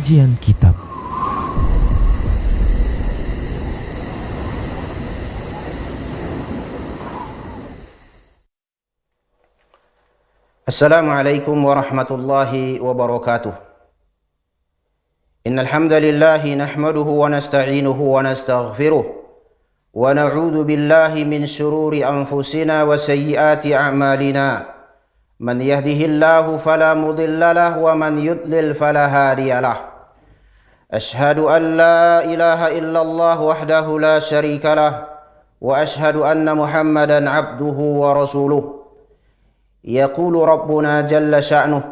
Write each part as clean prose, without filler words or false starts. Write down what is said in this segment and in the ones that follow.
Kajian Kitab. Assalamualaikum warahmatullahi wabarakatuh. Innal hamdalillah nahmaduhu wa nasta'inuhu wa nastaghfiruh wa na'udzu billahi min shururi anfusina wa sayyiati a'malina. Man yahdihillahu fala mudilla lahu wa man yudlil fala hadiya lahu. Ashhadu an la ilaha illallah wahdahu la syarika lah wa ashhadu anna Muhammadan abduhu wa rasuluh. يقول ربنا جل شأنه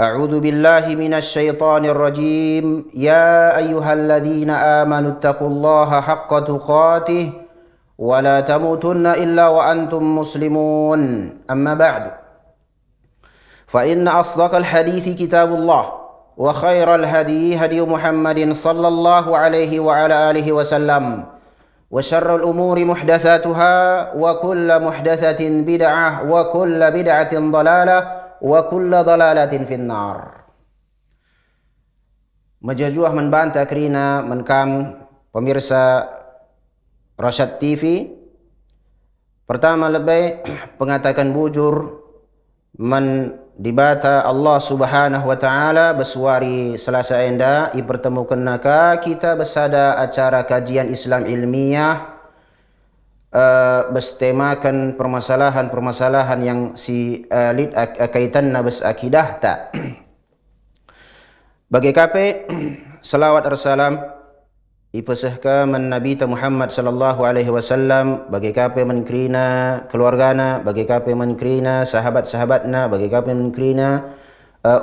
أعوذ بالله من الشيطان الرجيم يا أيها الذين آمنوا اتقوا الله حق تقاته ولا تموتن إلا وأنتم مسلمون أما بعد فإن أصدق الحديث كتاب الله وخير الهدي هدي محمد صلى الله عليه وعلى آله وسلم وشر الأمور محدثاتها وكل محدثة بدعة وكل بدعة ضلالة وكل ضلالة في النار. Majajuah membantah kerana menkam pemirsa Rasyad TV. Pertama lebih pengatakan bujur dibata Allah Subhanahu wa taala bersuari Selasa enda dipertemukan naka kita bersada acara kajian Islam ilmiah bertemakan permasalahan-permasalahan yang si lid kaitanna bes akidah ta. Bagi kape salawat arsalam ipesahka man Nabi Muhammad sallallahu alaihi wasallam, bagi kape man krina keluargana, bagi kape man krina sahabat-sahabatna, bagi kape man krina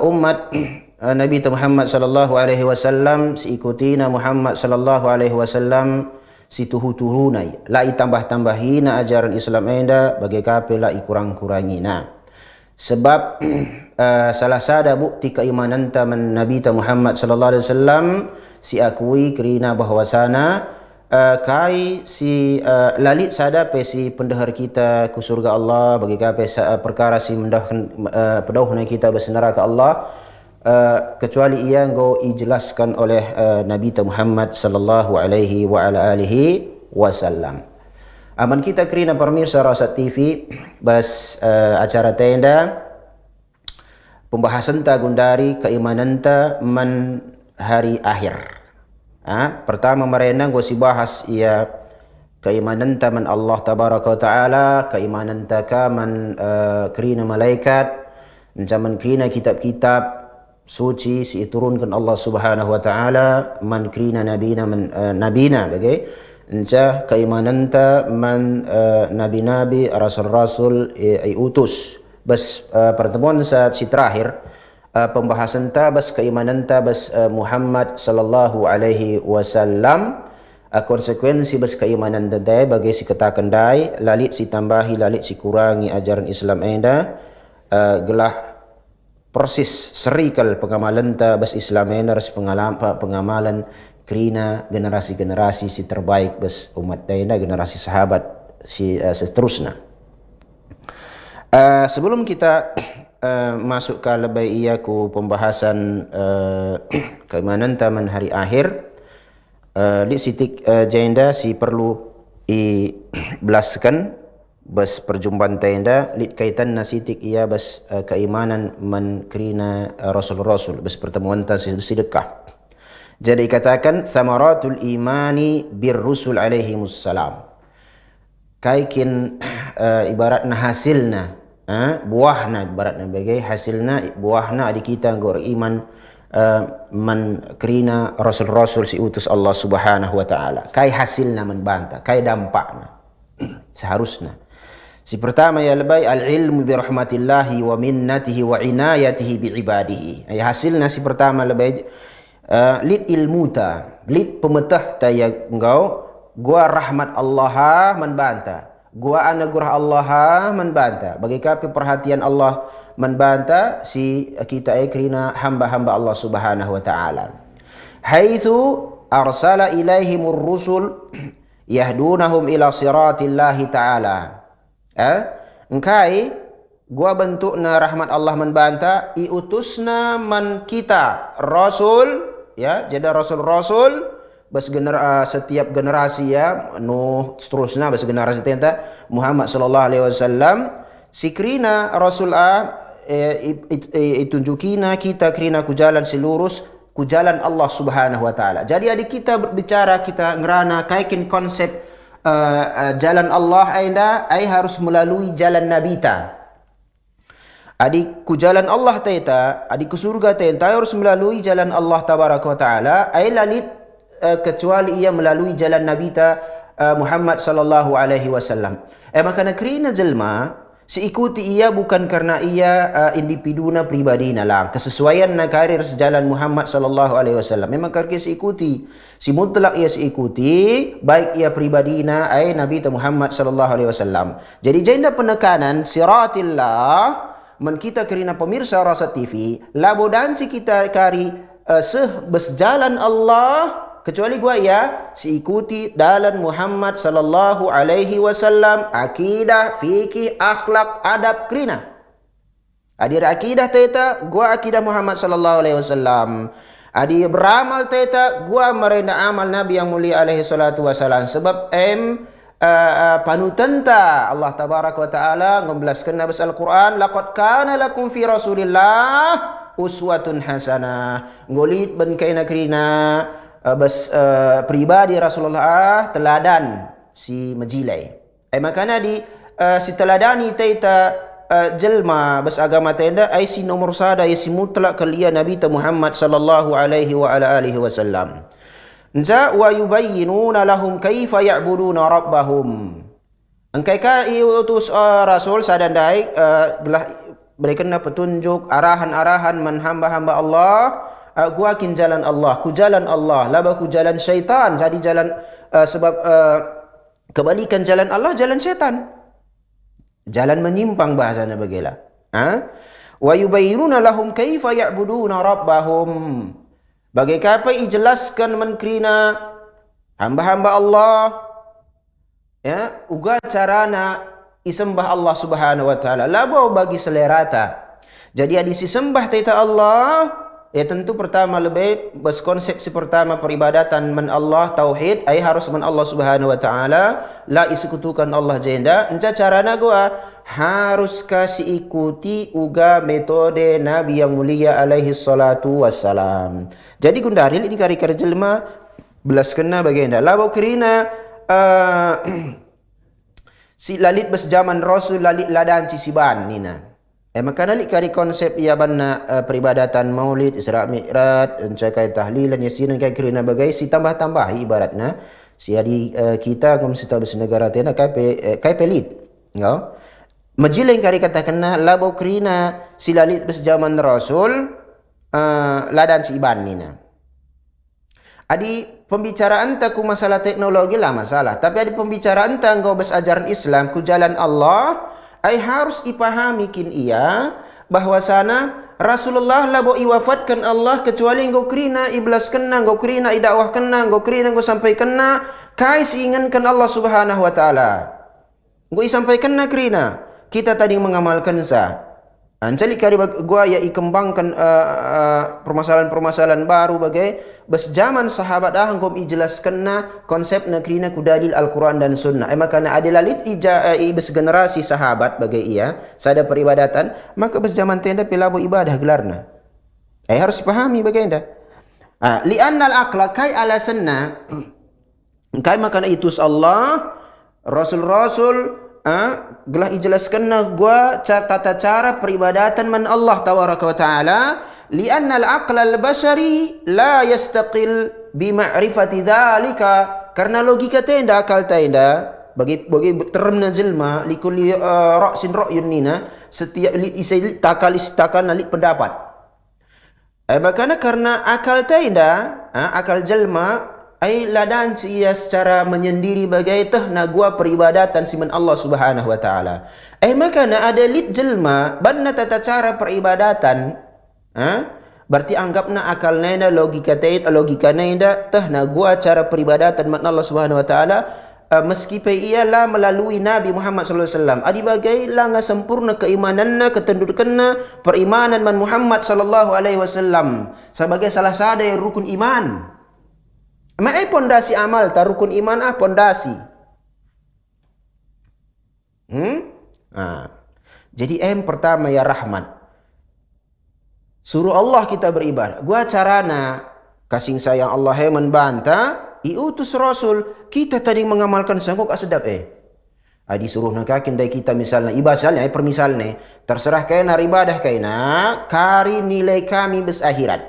umat Nabi Muhammad sallallahu alaihi wasallam, siikutina Muhammad sallallahu alaihi wasallam, si tuhu-tuhunai la itambah-tambahina ajaran Islam enda, bagi kape la ikurang-kurangina. Sebab salah sada bukti keimanan taman Nabi Muhammad sallallahu alaihi wasallam si akui kerana bahwasana kai si lalit sada pe si pendahar kita ke surga Allah, bagi kape perkara si mendahkan pedauhna kita bersenara ke Allah, kecuali ia engkau dijelaskan oleh Nabi Muhammad sallallahu alaihi wa ala alihi wasallam. Aman kita kerana pemirsa Rasyad TV bas acara tenda pembahasan ta gundari keimanan ta man hari akhir. Pertama merenang gua si bahas ia keimanan ta man Allah tabaraka taala, keimanan ta ka man kerana malaikat, zaman kerana kitab-kitab suci si turunkan Allah Subhanahu wa taala, man kerana nabina bagi Encah keimanan ta man nabi-nabi, rasul-rasul utus. Bas pertemuan saat si terakhir pembahasan ta bas keimanan ta bas Muhammad sallallahu alaihi wasallam, konsekuensi bas keimanan dadai bagi si katakan dai, lalit si tambahi, lalit si kurangi ajaran Islam enda, gelah persis serikal pengamalan ta bas Islam enda ras pengamalan kerana generasi-generasi si terbaik bes umat dayana, generasi sahabat si seterusnya. Sebelum kita masuk ke lebih ia ku pembahasan keimanan taman hari akhir, li sitik jenda si perlu belaskan bes perjumpaan tenda li kaitan nasitik ia bes keimanan man kerana rasul-rasul bes pertemuan ta sedekah. Jadi katakan samaratul imani birrusul alaihimus salam. Kaikin ibaratna hasilna, buahna ibaratna bagai hasilna buahna adi kita ngor iman man kerina rasul-rasul si utus Allah Subhanahu wa taala. Kai hasilna man banta, kai dampakna. Seharusnya. Si pertama ya lebay al-ilmu bi rahmatillahi wa minnatihi wa inayatihi bi ibadihi. Ay hasilna si pertama lebay lid ilmuta, lid pemetah taya engkau, gua rahmat Allah membanta, gua anugerah Allah membanta, bagi kapi perhatian Allah membanta si kita kerana hamba-hamba Allah Subhanahu wa taala. Haitsu arsala ilaihimur rusul yahdunahum ila siratillahi taala. Engkai gua bentukna rahmat Allah membanta, iutusna man kita rasul ya, jadi rasul-rasul setiap generasi ya, Nuh seterusnya bas generasi tenta Muhammad sallallahu alaihi wasallam sikrina rasul itunjukina kita krina ku jalan selurus ku jalan Allah Subhanahu wa taala. Jadi adik kita berbicara kita ngerana kaikin konsep jalan Allah ai harus melalui jalan Nabi ta. Adik ku jalan Allah taita, adik ku surga taita harus melalui jalan Allah tabaraka wa taala, ai lalit kecuali ia melalui jalan Nabi ta Muhammad sallallahu alaihi wasallam. Maka kerana jelma si ikuti ia bukan karena ia individuna pribadina lang, kesesuaian na karir sejalan Muhammad sallallahu alaihi wasallam. Memang karena si ikuti, si mutlak ia si ikuti, baik ia pribadina ai Nabi ta Muhammad sallallahu alaihi wasallam. Jadi janda penekanan siratillah men kita kerana pemirsa Rasa TV, labo danci kita kari berjalan Allah kecuali gua ya si ikuti dalam Muhammad sallallahu alaihi wasallam akidah, fikih, akhlak, adab krina. Adir akidah teta gua akidah Muhammad sallallahu alaihi wasallam. Adi beramal teta gua merenda amal Nabi yang mulia alaihi salatu wasallam sebab panutanta Allah tabaraka wa taala ngombelaskeun bas Al-Qur'an laqad kana lakum fi Rasulillah uswatun hasanah. Ngolit ben kaina krina pribadi Rasulullah teladan si majilai. Makana di si teladani taita jelma bas agama tenda ai si nomor sada ya si mutlak kalia Nabi ta Muhammad sallallahu alaihi wa ala alihi wasallam. Nza wa yubayyinuna lahum kaifa ya'buduna rabbahum. Engkai ka utus rasul sadandai gelah berikan petunjuk arahan-arahan man hamba-hamba Allah gua kin jalan Allah, ku jalan Allah, laba ku jalan syaitan. Jadi jalan sebab kebalikan jalan Allah jalan syaitan. Jalan menyimpang bahasanya bagilah. Wa yubayyinuna lahum kaifa ya'buduna rabbahum. Bagai apa ijelaskan menkrina hamba-hamba Allah ya uga carana isembah Allah Subhanahu wa taala labo bagi selerata. Jadi adi sembah taita Allah ya tentu pertama lebih berkonsepsi pertama peribadatan men Allah tauhid ai harus men Allah Subhanahu wa taala la isekutukan Allah jenda. Enca carana gua harus kasih ikuti uga metode Nabi yang mulia alaihi salatu wassalam. Jadi gundaril ini kari-kari jelma belas kena bagian labo kerina si lalit bes zaman Rasul lalit ladan cisiban nina. Maka nalik kari konsep ia banna peribadatan Maulid, Isra Mi'raj, encakai tahlilan yasinan kai kerina bagai si tambah-tambah ibaratna si adi kita ngom sita bes negara tena kai pelit. Ngau majileng kari katakanna labo kerina si lalit bes zaman Rasul ladan si iban nina. Adi pembicaraan tak ku masalah teknologi lah masalah, tapi adi pembicaraan tak engkau bes ajaran Islam ku jalan Allah ai harus ipahami kin ia bahwasana Rasulullah labo iwafatkan Allah kecuali engkau kerina iblas kena, engkau kerina idakwah kena, engkau kerina engkau sampai kena kai siingankan Allah Subhanahu wa taala. Engkau sampaikan na kerina kita tadi mengamalkan sa. Ancali kari gua ya ikembangkan permasalahan-permasalahan baru bagai bes zaman sahabat engkau ijelaskan na konsep negrina ku dalil Al-Quran dan Sunnah. Maka na adilalit bes generasi sahabat bagai ia sada peribadatan maka bes zaman tenda pelabo ibadah gelarna. Harus pahami bagai anda. Li'anna al-aqla kai alasanna kai maka itus Allah Rasul-Rasul gelah ijelaskan na gua tata cara peribadatan man Allah tabaraka wa taala li'anna al-aqla al-bashari la yastaqil bi ma'rifati dhalika karena logika tenda akal tenda bagi teremna jelma likulli ra'sin ra'yun nina setiap isai takal nalik pendapat makana karena akal tenda akal jelma ai ladan ia secara menyendiri bagai tehna gua peribadatan siman Allah Subhanahu wa taala. Maka na ada lid jelma banna tata cara peribadatan berarti anggapna akal naina logika nenda tehna gua cara peribadatan man Allah Subhanahu wa taala meskipun ialah melalui Nabi Muhammad sallallahu alaihi wasallam adi bagai langa sempurna keimananna ketendukanna perimanan man Muhammad sallallahu alaihi wasallam sebagai salah satu dari rukun iman. Mai pondasi amal ta rukun iman pondasi. Jadi pertama ya rahmat. Suruh Allah kita beribadah. Gua carana kasih sayang Allah membantah iutus rasul kita tadi mengamalkan sanggup sedap adi suruh nakakin dari kita misalnya ibadahnya permisalnya terserah kaina ibadah kaina kari nilai kami bes akhirat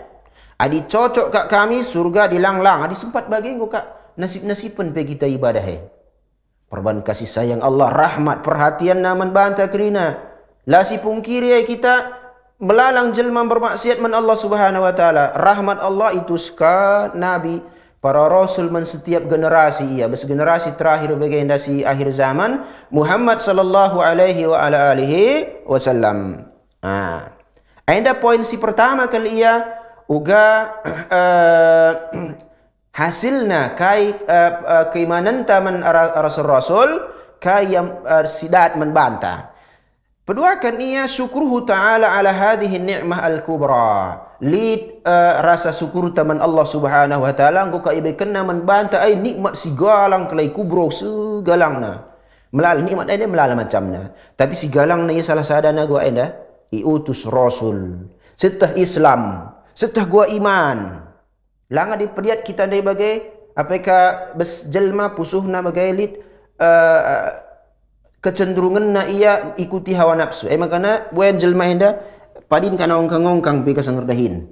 adi cocok kak kami surga dilanglang adi sempat bagi kak nasib-nasiban pe kita ibadah perban kasih sayang Allah rahmat perhatian naman bantah kerina lasi pungkiri kita melalang jelma bermaksiat man Allah subhanahu wa ta'ala rahmat Allah itu ska nabi para rasul man setiap generasi bes generasi terakhir baginda si akhir zaman Muhammad sallallahu alaihi wa ala alihi wasallam. Ainda poin si pertama kali uga hasilna kai keimanan taman rasul-rasul kai yang sidat membantah. Kedua kan syukruhu ta'ala ala hadhihi ni'mah al-kubra. Lid rasa syukur taman Allah subhanahu wa ta'ala engkau kaibai kena membantah nikmat sigalang kelai kubro segalangna. Melal nikmat ini melal macamna. Tapi sigalangna salah sadana gua iutus rasul. Setah Islam, setah gua iman. Langa diperiat kita dari bagai apakah bes jelma pusuhna bagai lid kecenderungan na ia ikuti hawa nafsu. Makana buan jelma enda padin kana ongkang-ongkang pi kasangerdahin.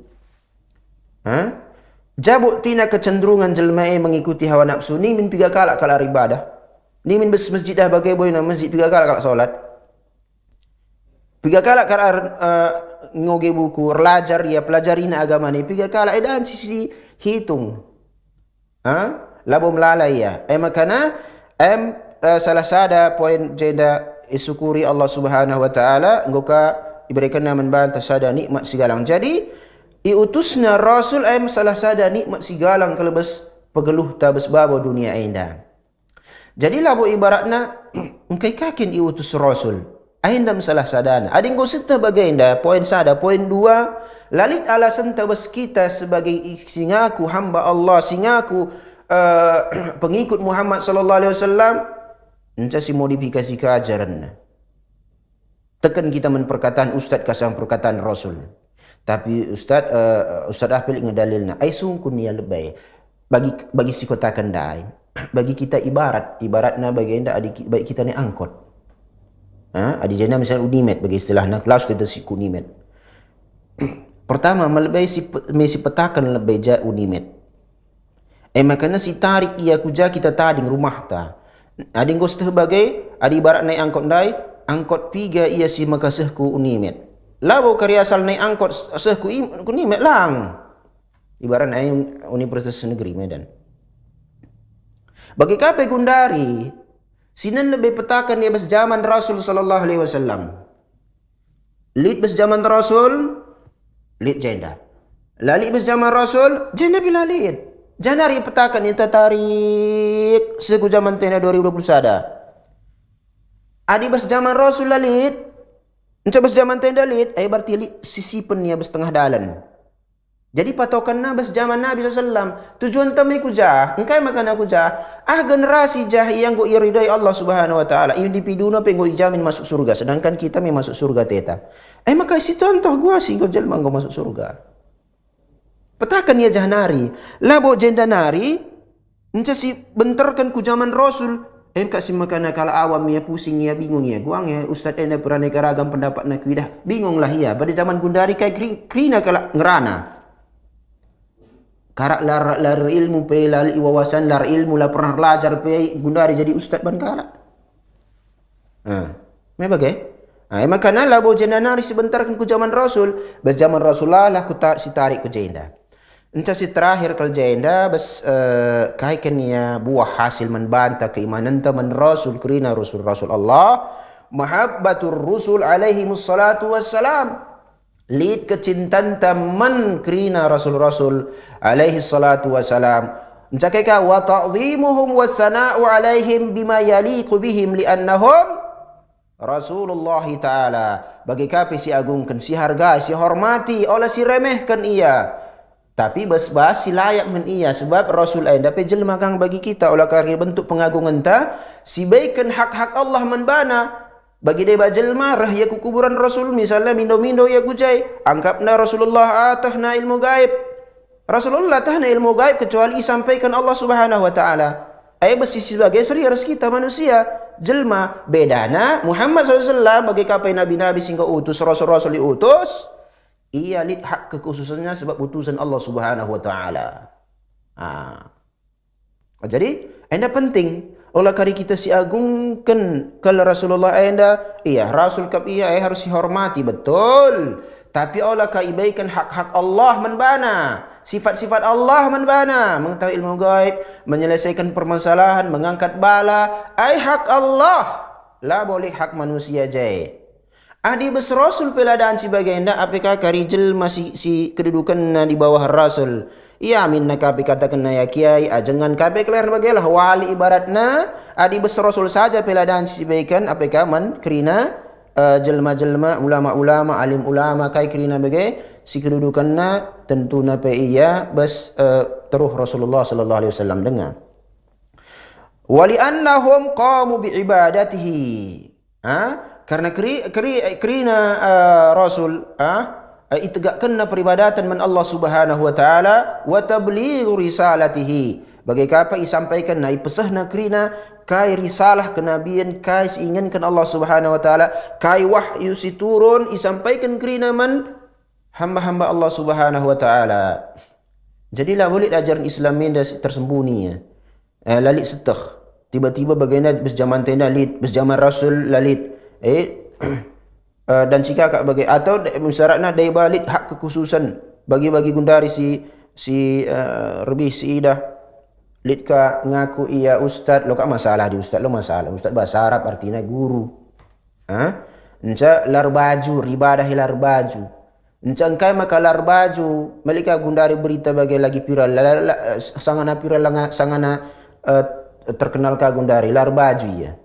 Jabuk tina kecenderungan jelma mengikuti hawa nafsu ni min piga kala kala ibadah. Ni min bes masjid dah bagai boy na masjid piga kala kala solat. Piga kala kala ngoge buku belajar pelajari na agama ni piga kala edan sisi hitung. Labo melalai makana salah sada poin jenda isyukuri Allah subhanahu wa ta'ala engkau diberikan naman bantah sada nikmat sigalang. Jadi iutusna rasul salah sada nikmat sigalang kelebes pegeluh tabes babo dunia ainda. Jadi labo ibaratna engkai kakin iutus rasul ainda salah sadana ading go seta bagainda poin sada poin dua lalit alasan tabes kita sebagai singaku hamba Allah singaku pengikut Muhammad sallallahu alaihi wasallam entah si modifikasi keajaran. Tekan kita perkataan ustaz kasang perkataan rasul. Tapi ustaz apel ngedalilna ai sungkun ya lebay. Bagi si kotakan dai. Bagi kita ibaratna bagi enda baik kita ni angkot. Adi jana misal unimet bagi istilahna kelas itu si unimet. Pertama melebay si petakan lebay ja unimet. Makana si tarik ia kuja kita tading rumah ta. Ading gos bagai adi ibarat naik angkot dai angkot piga ia si makasehku unimet labo karya asal naik angkot sehku unimet lang ibarat naik Universitas Negeri Medan bagi kape gundari sinan lebih petakan bes zaman Rasul sallallahu alaihi wasallam lid bes zaman Rasul lid jenda lali bes zaman Rasul jenda bila lid janari petakan itu tarik segu zaman tena 2020 sada. Adi bas zaman Rasul lalit. Encak bas zaman tenda lit, berarti sisipen ya bas tengah dalan. Jadi patokan na bas zaman Nabi SAW. Tujuan tamay ku jah, engkai makan aku jah. Generasi jah yang go iridai Allah Subhanahu wa taala. Individu na pengo ijamin masuk surga, sedangkan kita may masuk surga teta. Maka si contoh gua sih go jelma go masuk surga. Petakan ya jahnari, labo jenda nari, encah si benterkan ku zaman Rasul. Kasih makana kalau awam ya pusing ya bingung ya, guang ya ustaz ena beraneka ragam pendapat nak kuidah, bingung lah ya. Pada zaman gundari kai krina kala ngerana. Karak lar ilmu pe lar wawasan lar ilmu lah pernah belajar pe gundari jadi ustaz ban kala. Me bagai? Makana labo jenda nari sebentarkan ku zaman Rasul, bas zaman Rasulullah lah ku si tarik ku jenda. Entah si terakhir kerjanya bas kaikan ya buah hasil membantah keimanan teman Rasul kerina Rasul Allah mahabbatur Rusul alaihi mussalatu wassalam lid kecintaan teman kerina Rasul alaihi salatu wassalam Encakeka wa ta'dhimuhum wa sana'u alaihim bima yaliqu bihim li'annahum Rasulullah Ta'ala. Bagi kapi si agungkan, si hargai, si hormati, oleh si remehkan ia. Tapi bas-bas si layak men ia. Sebab Rasul ay dapat jelma kang bagi kita. Olah karena bentuk pengagungan ta. Si baikan hak-hak Allah menbana. Bagi dia jelma rah ya kuburan Rasul. Misalnya mindo-mindo ya kujay. Anggapna Rasulullah atahna ilmu gaib. Rasulullah tahna ilmu gaib kecuali sampaikan Allah Subhanahu Wa Ta'ala. Ay besi sebagai serius kita manusia. Jelma bedana Muhammad SAW bagi kapai nabi-nabi sehingga utus rasul-rasul diutus, ia lid hak kekhususannya sebab utusan Allah Subhanahu Wa Ta'ala. Jadi anda penting oleh kari kita si agungkan kalau Rasulullah anda, iya Rasul kap iya harus dihormati betul. Tapi oleh kaibaikan hak-hak Allah menbana, sifat-sifat Allah menbana, mengetahui ilmu gaib, menyelesaikan permasalahan, mengangkat bala, ai hak Allah, lah boleh hak manusia jai. Adi bes Rasul peladaan sebagai anda, apakah karijel masih si kedudukan di bawah Rasul? Iya minna kapi katakan ya kiai, jangan kapi kelar bagailah wali ibaratna, adi bes Rasul saja peladaan sebaikan, apakah man kerina jelma-jelma, ulama-ulama, alim ulama kai kerina bagai si kedudukanna tentu napa iya bas teruh Rasulullah sallallahu alaihi wasallam dengar. Wali annahum qamu bi ibadatihi. Karena kerina Rasul itegakkanna peribadatan man Allah Subhanahu wa taala wa tablighu risalatihi. Bagai apa isampaikan na ipesahna kerina kai risalah kenabian kai inginkan Allah Subhanahu wa taala kai wahyu si turun isampaikan kerina man hamba-hamba Allah Subhanahu wa taala. Jadilah boleh ajaran Islam ini tersembunyi ya. Lalit setah. Tiba-tiba bagaimana bes zaman tenda lid, bes zaman Rasul lalit. Dan jika kak bagai atau syaratnya daya balik hak kekhususan bagi-bagi gundari si lebih si idah lid ka ngaku iya ustad lo kak masalah di ustad lo masalah ustad bahasa Arab artinya guru. Enca lar baju ribadah lar baju. Enca engkai maka lar baju malika gundari berita bagai lagi viral sangana viral sangana terkenal ka gundari lar baju ya.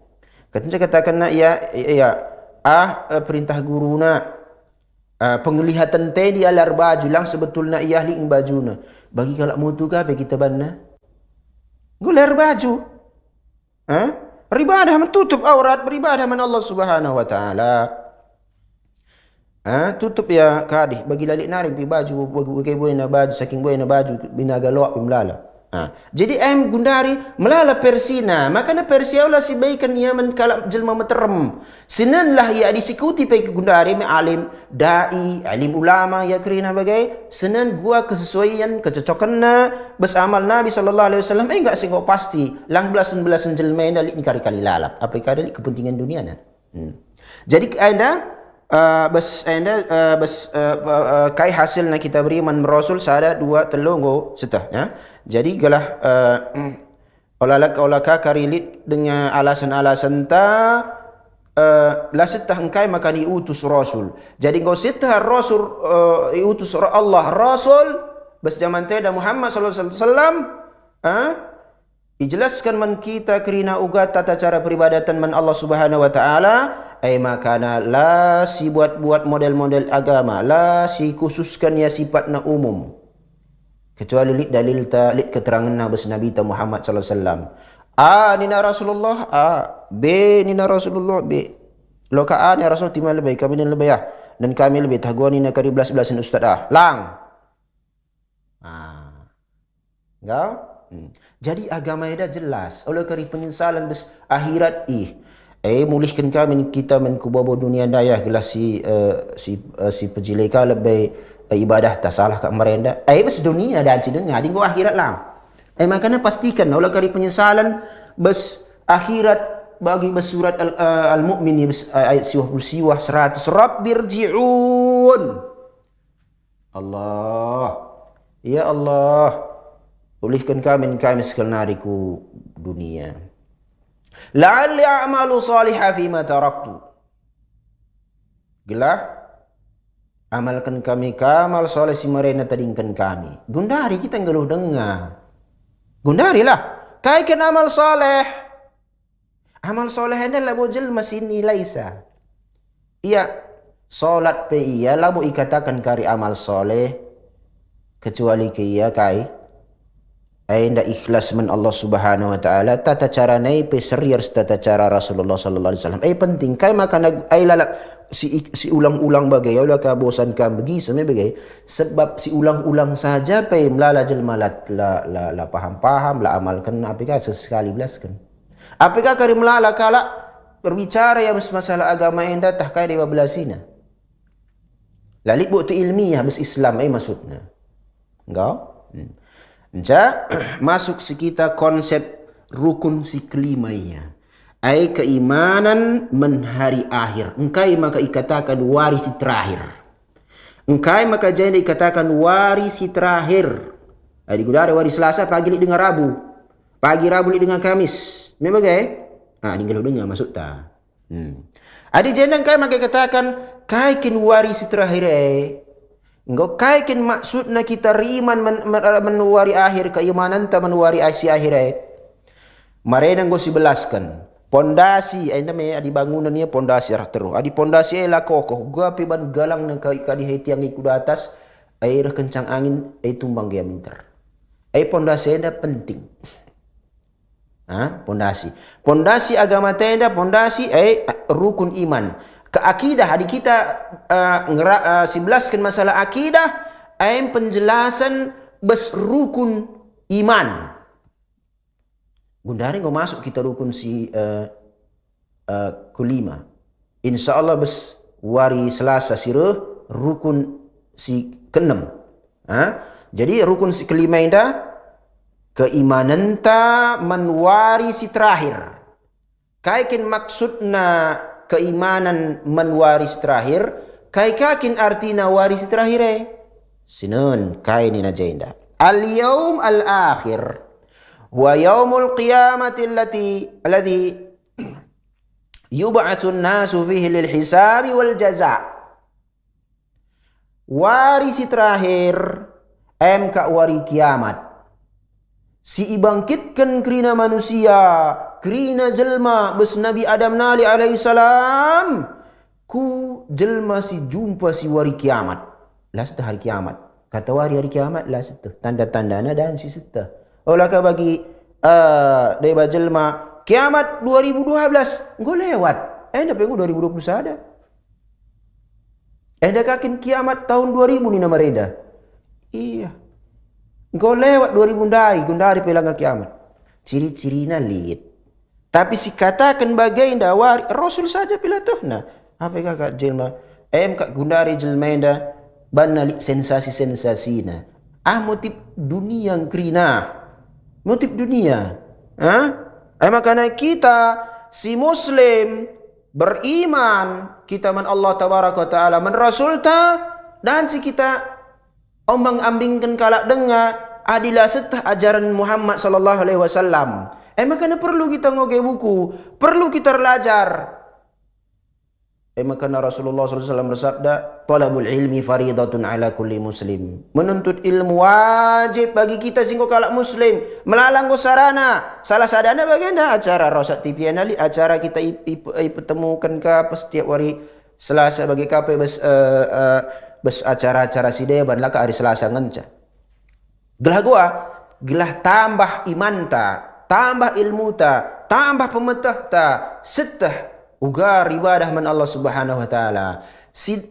Katanya katakan nak ya perintah guru nak penglihatan teh di alar baju lang sebetulnya ia ling baju na bagi kalau mutu ka be kita banna gular baju beribadah menutup aurat beribadah man Allah Subhanahu wa taala tutup ya kadih bagi lalik naring pi baju bagi boy na baju saking boy na baju binaga loak pimlala. Jadi gundari melala persina makana persia ulah si baikan ia menkalap jelma meterem senanlah ia disikuti pai gundari me alim dai alim ulama ya kerina bagai senan gua kesesuaian kecocokanna bes amal Nabi sallallahu alaihi wasallam enggak singgo pasti lang belasan jelma dalik kali-kali lalap apa kali kepentingan dunia na. Jadi anda kai hasil na kita beri man Rasul sada dua telunggo setah ya. Jadi galah olaka karilit dengan alasan-alasan ta la setah engkai maka diutus Rasul. Jadi engkau setah Rasul diutus Allah Rasul bas zaman teh Muhammad sallallahu alaihi wasallam ijelaskan man kita kerina ugat tata cara peribadatan man Allah Subhanahu wa taala makana la si buat model-model agama la si khususkan ya sifatna umum kecuali lid dalil ta lid keterangan Nabi Muhammad sallallahu alaihi wasallam nina Rasulullah b nina Rasulullah b lo ka ni Rasul timal lebih kami ni lebih ya dan kami lebih tahguan nina kari belas-belasan ustaz lang enggak. Jadi agama ida jelas oleh kari penyesalan bes akhirat mulihkan kami kita menkubawa dunia daya gelas si pejileka lebih ibadah tak salah kat merenda bes dunia dan si dengar di akhirat lah makanya pastikan oleh kari penyesalan bes akhirat bagi bes surat al-mu'min ayat 100 rabbirji'un Allah ya Allah pulihkan kami sekalian hariku dunia la'alli a'malu salihah fima taraktu gelah amalkan kami kamal soleh si merena tadingkan kami gundari kita ngeluh dengar Gundarilah. Kai kan amal soleh. Amal soleh adalah bojel mesin nilai sa. Iya, solat pe iya labu ikatakan kari amal soleh kecuali ke iya kai ainda ikhlas men Allah Subhanahu wa taala tata cara nai pe seriar tata cara Rasulullah sallallahu alaihi wasallam. Penting kai maka ai lalap si ulang-ulang bagai ya ka bosan ka bagi seme bagai sebab si ulang-ulang saja pe melala jelma la paham-paham la amalkan apika sesekali belaskan. Apika kari melala kala berbicara ya masalah agama enda tah kai dewa belasina. Lalik bukti ilmiah bes Islam maksudnya. Enggak? Ja, masuk kita konsep rukun si kelimanya. Ai keimanan menhari akhir. Engkai maka ikatakan warisi terakhir. Engkai maka jadi ikatakan warisi terakhir. Adi gudare waris Selasa pagi li dengan Rabu. Pagi Rabu li dengan Kamis. Memang di geluh dengar masuk ta. Adi jeneng kai maka katakan kaikin warisi terakhir Engkau kaikin maksudna kita riman menuari akhir keimanan ta menuari si akhir marena engkau si belaskan pondasi namanya adi bangunannya pondasi terus adi pondasi lah kokoh gua piban galang na kadi tiang ikut atas air kencang angin tumbang dia minter pondasi enda penting pondasi agama tenda pondasi rukun iman ke akidah adik kita sebelaskan masalah akidah penjelasan bes rukun iman gundari ngau masuk kita rukun si kelima insyaallah bes wari Selasa sirah rukun si keenam jadi rukun si kelima indah keimanan ta menwari si terakhir kaikin maksudna keimanan menwaris terakhir kai kakin artina waris terakhir sinun kai ni najenda al yaum al akhir huwa yaumul qiyamati alladhi yub'atsu an-nasu fihi lil hisabi wal jaza waris terakhir ka wari kiamat si ibangkitkan kerina manusia kerina jelma bes Nabi Adam nali alaihi salam ku jelma si jumpa si wari kiamat lah setah hari kiamat kata wari hari kiamat lah setah tanda-tandana dan si setah olah ka bagi deba jelma kiamat 2012 engkau lewat enda pengu 2020 ada enda kakin kiamat tahun 2000 ni nama reda iya engkau lewat 2000 gundari pelangga kiamat ciri-cirina liit tapi si katakan bagai wari Rasul saja pilatuhna apa kakak jelma kak gundari jelma enda banalik sensasi-sensasina motif dunia krina motif dunia makanya kita si muslim beriman kita man Allah tabaraka wa taala man rasul ta dan si kita ombang ambingkan kalak dengar adilah setah ajaran Muhammad sallallahu alaihi wasallam makanya perlu kita ngoge buku, perlu kita belajar. Makanya Rasulullah SAW bersabda, talabul ilmi faridatun ala kulli muslim. Menuntut ilmu wajib bagi kita singgo kalak muslim. Melalang go sarana. Salah sadana bagaimana acara Rosat TV anali, acara kita pertemukan ke setiap hari Selasa bagi kape bes acara-acara sideban lah ke hari Selasa ngenca. Gelah gua, gelah tambah iman ta. Tambah ilmu ta, tambah pemetah ta, setah ugar ibadah man Allah Subhanahu wa taala.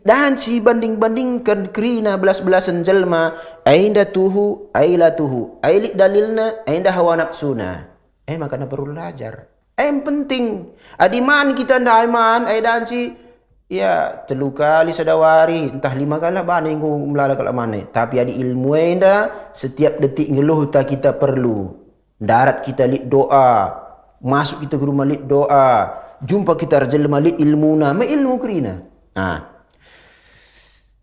Dan si banding-bandingkan kerina belas-belasan jelma, ainda tuhu, ailatuhu, ailit dalilna, ainda hawa nafsuna. Makanya perlu belajar. Penting. Adiman kita nda iman, dan si ya 3 kali sadawari, entah 5 kali bana yang melala kalau mana. Tapi ada ilmu ainda setiap detik ngeluh ta kita perlu. Darat kita lit doa, masuk kita ke rumah lit doa, jumpa kita jelma lit ilmuna, ilmu kerina.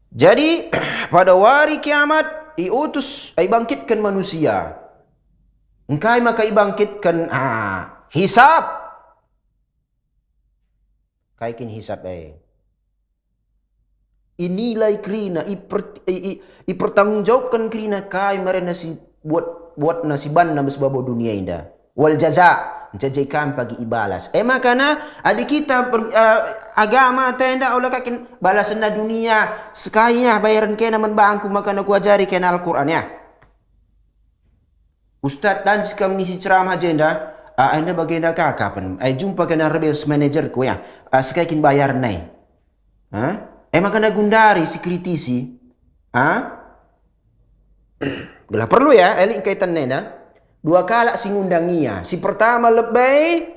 Jadi pada hari kiamat diutus bangkitkan manusia. Engkai maka bangkitkan hisab. Kaikin hisab Inilai kerina, ipertanggungjawabkan kerina kai mereka si buat buat nasiban na sebab dunia indah. Wal jaza menjajikan pagi ibalas. Makana adik kita agama tenda olah kakin balasan na dunia sekaya bayaran kena menbangku makana ku ajari kena Al-Quran ya. Ustaz dan jika mengisi ceramah agenda, anda bagenda kapan? Jumpa kena rebels manager ku ya. Sekakin bayar nai. Makana gundari si kritisi. Gila perlu ya, elik kaitan nena. Dua kala si ngundangia. Si pertama lebih,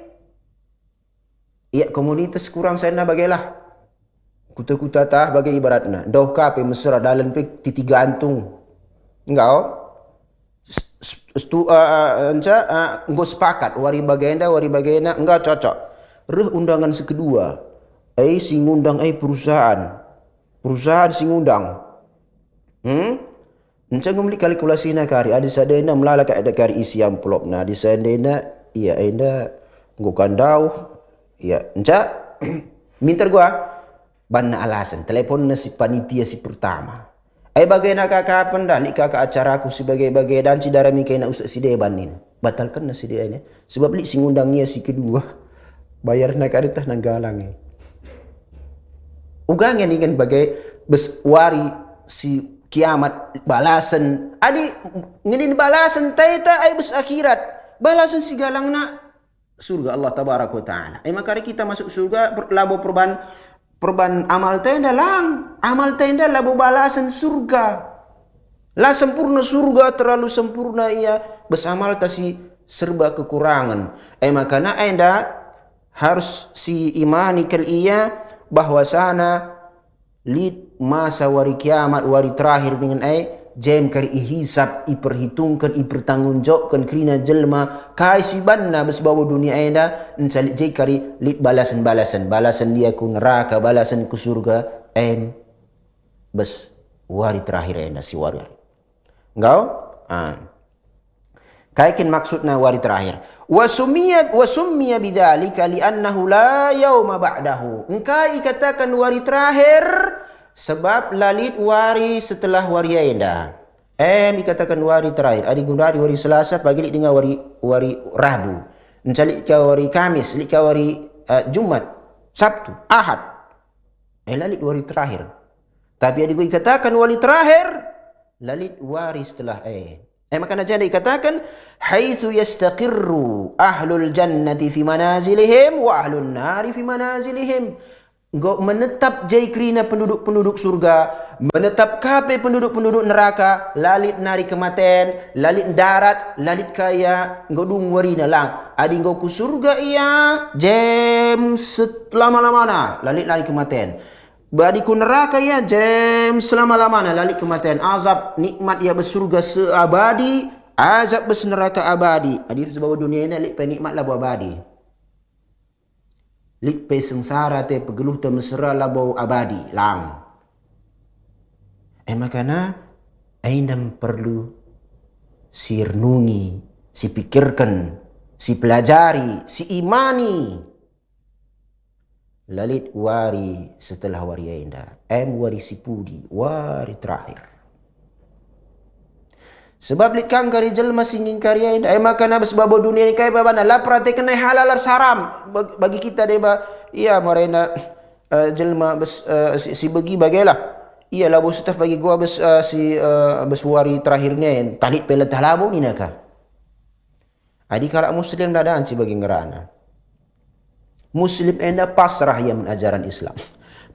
iya komunitas kurang sana bagailah. Kuta-kuta tah bagai ibaratna. Doh kape mesra dalam pik titiga antung. Enggak oh? Enggak sepakat. Wari bagenda enggak cocok. Reh undangan sekedua. Si ngundang perusahaan. Perusahaan si ngundang. Encang ngomli kalkulasi na kari. Ada sadena melala ka ada kari isi amplop na. Ada sadena iya enda ngukan daw. Iya encak minta gua banna alasan. Telepon na si panitia si pertama. Bagai nak kapan dah lik kakak acara aku sebagai dan si darah mikai na ustaz si deban ni. Batalkan na si dia ni. Sebab lik si ngundangnya si kedua. Bayar nak ada tah nang galang ni. Ugang ni kan bagai beswari si kiamat balasan adi nginin balasan taita ay bes akhirat balasan si galang na surga Allah tabaraka taala. Maka kita masuk surga labo perban amal tenda lang amal tenda labo balasan surga lah sempurna surga terlalu sempurna ia bes amal tasi serba kekurangan. Makana enda harus si imani kal iya bahwasana lid masa wari kiamat wari terakhir dengan jem kari ihisap iperhitungkan ipertanggungjawabkan kerina jelma kaisibanna besbawa dunia enda encalik jai kari lid balasan dia ku neraka balasan ku surga bes wari terakhir enda si wari engkau kaikin maksudna wari terakhir wasummiya bidzalika li'annahu la yauma ba'dahu. Engkai katakan wari terakhir sebab lalit wari setelah wari enda. Dikatakan wari terakhir. Adi gundari wari Selasa pagi lik dengan wari Rabu. Encalik ka wari Kamis, lik ka wari Jumat, Sabtu, Ahad. Lalit wari terakhir. Tapi adi gua katakan wari terakhir lalit wari setelah makanya jadi dikatakan haitsu yastaqirru ahlul jannati fi manazilihim wa ahlun nari fi manazilihim. Engkau menetap jai kerina penduduk-penduduk surga, menetap kape penduduk-penduduk neraka, lalit nari kematian, lalit darat, lalit kaya, engkau dung warina lang. Adi engkau ku surga iya, jem selama-lamana, lalit nari kematian. Badi ku neraka ya jem selama-lamana lalit kematian. Azab nikmat ya bersurga seabadi, azab berneraka abadi. Adi sebab dunia ini lik penikmat lah abadi. Lik pe sengsara te pegeluh te mesra lah abadi lang. Makana aindam perlu si renungi, si pikirkan, si pelajari, si imani. Lalit wari setelah wari enda. Wari sipudi, wari terakhir. Sebab lit kang kari jelma singing karya enda. Makana sebab dunia ni kaya babana la praktekan halal saram bagi kita deba. Iya marena jelma si bagi bagailah. Iya labo setah bagi gua bes wari terakhirnya talit pelet labo ni naka. Adi kala muslim dadaan si bagi ngerana. Muslim enda pasrah ia ajaran Islam.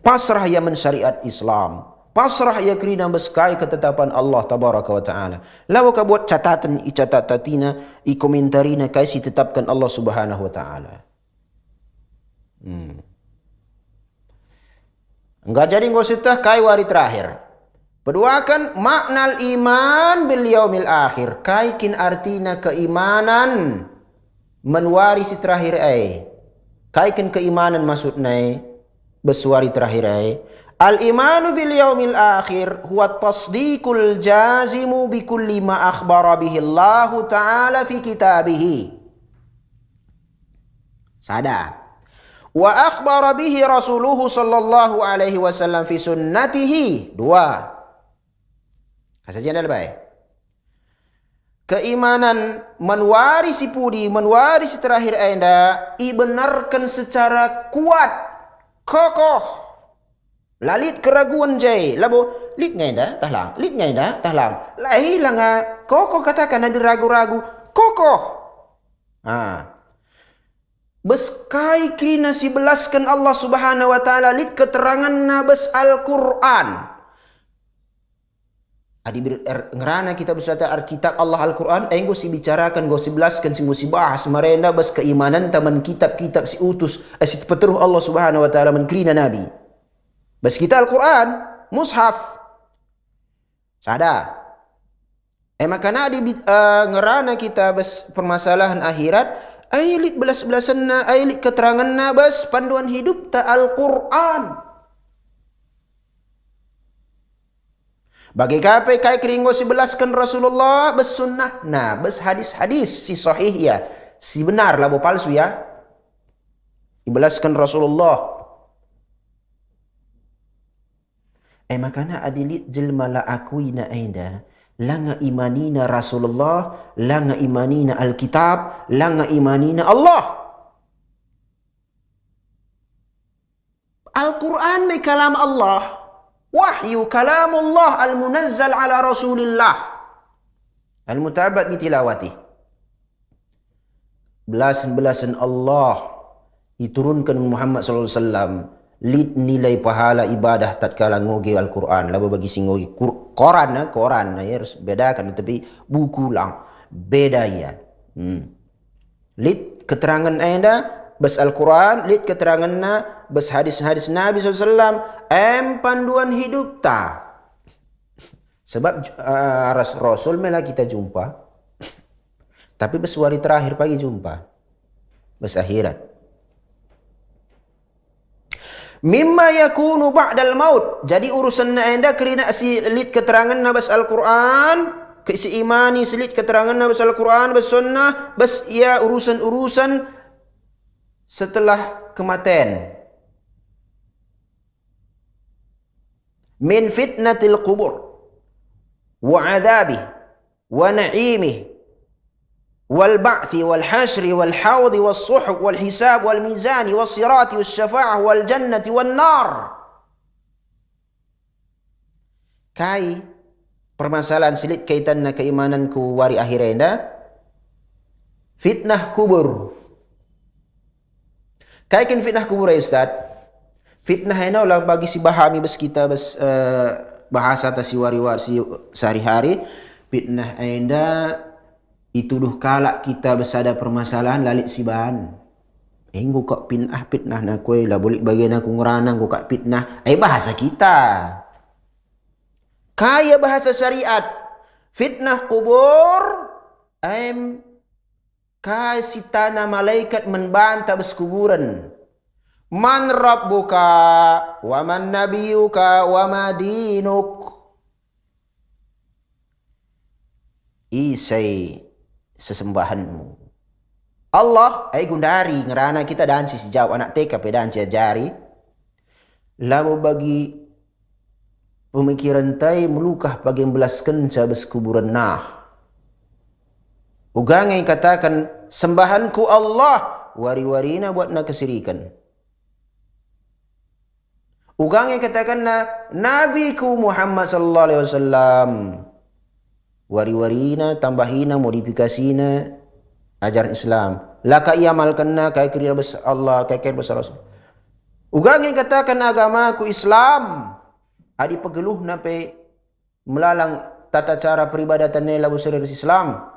Pasrah ia syariat Islam. Pasrah ia kerina beskai ketetapan Allah tabaraka wa ta'ala. Lawa ka buat catatan catatatina komentarina kai si tetapkan Allah subhanahu wa ta'ala. Enggak jadi engkau setah kai wari terakhir. Peduakan maknal iman bil yaumil akhir. Kai kin artina keimanan menwarisi terakhir Kaikan keimanan maksudnya beswari terakhir al-imanu bil yaumil akhir huwa tasdiqul jazimu bi kulli ma akhbara bihi Allah Ta'ala fi kitabih. Sada. Wa akhbara bihi rasuluhu sallallahu alaihi wasallam fi sunnatihi. Dua. Kasajian dah lebih. keimanan menwarisi pudi, menwarisi terakhir anda, ibenarkan secara kuat, kokoh. Lalit keraguan jay, labo lit ngay da, tahlang, lit ngay da, tahlang. Lahi lang kokoh katakan ada ragu-ragu, kokoh. Beskai kina si belaskan Allah Subhanahu wa taala lit keterangan na bes Al-Qur'an. Adi ngerana kita berserta Alkitab Allah Al-Quran, enggo si bicarakan, go si belaskan, si bahas merenda bas keimanan taman kitab-kitab si utus, si peteruh Allah Subhanahu wa taala menkrina nabi. Bas kita Al-Quran, mushaf. Sada. Makana di ngerana kita bas permasalahan akhirat, ailit belas-belasan na, ailit keterangan na bas panduan hidup ta Al-Quran. Bagi kapai kai keringo si belaskan Rasulullah bes sunnah, nah bes hadis-hadis si sahih ya, si benar lah bo palsu ya, dibelaskan Rasulullah. Makana adilit jelma la akuina aida, langa imanina Rasulullah, langa imanina Alkitab, langa imanina Allah. Al-Quran may kalam Allah. Wahyu kalamullah al-munazzal ala Rasulillah al-mutabad bitilawati. Belasan-belasan Allah diturunkan Muhammad sallallahu alaihi wasallam lid nilai pahala ibadah tatkala ngoge Al-Quran. Laba bagi sing ngoge Quran ya harus bedakan, tapi buku lang beda ya. Lid keterangan anda bas Al-Quran, lid keterangan na bas hadis-hadis Nabi SAW, panduan hidup ta. Sebab Rasul mela kita jumpa, tapi bas hari terakhir pagi jumpa, bas akhirat. Mimma yakunu ba'dal maut. Jadi urusan na anda kerana si lid keterangan na bas Al-Quran, si imani selit keterangan na bas Al-Quran, bas sunnah, bas ia urusan-urusan setelah kematian. Min fitnatil qubur wa adabih wa na'imih wal ba'thi wal hashri wal hawdi wal suhub wal hisab wal mizani wal sirati wal syafa'ah wal jannati wal nar. Kai permasalahan selit kaitan na keimananku wari akhirenda fitnah kubur. Kaikin fitnah kubur ya Ustaz. Fitnah ini lah bagi si bahami bes kita bes bahasa ta si wari-wari si sehari-hari. Fitnah enda ituduh kalak kita besada permasalahan lalit si bahan. Enggo kok fitnah na kue lah boleh bagian aku ngeranang kok fitnah. Bahasa kita. Kaya bahasa syariat. Fitnah kubur kaya si tanah malaikat membantah bes kuburan. Man rabbuka wa man nabiyuka wa ma dinuk. Isai sesembahanmu. Allah gundari ngerana kita dan si jawab anak TK dan si ajari. Lalu bagi pemikiran tai melukah bagi belaskan cabes kuburan nah. Ugang yang katakan sembahanku Allah, wari-warina buat nak kesirikan. Ugang yang katakan na nabiku Muhammad sallallahu alaihi wasallam, wari-warina tambahina modifikasina ajaran Islam. Laka iamalkan na kaya kira bas Allah, kaya kira bas Rasul. Ugang yang katakan agamaku Islam, adi pegeluh nape melalang tata cara peribadatan nela busur Islam.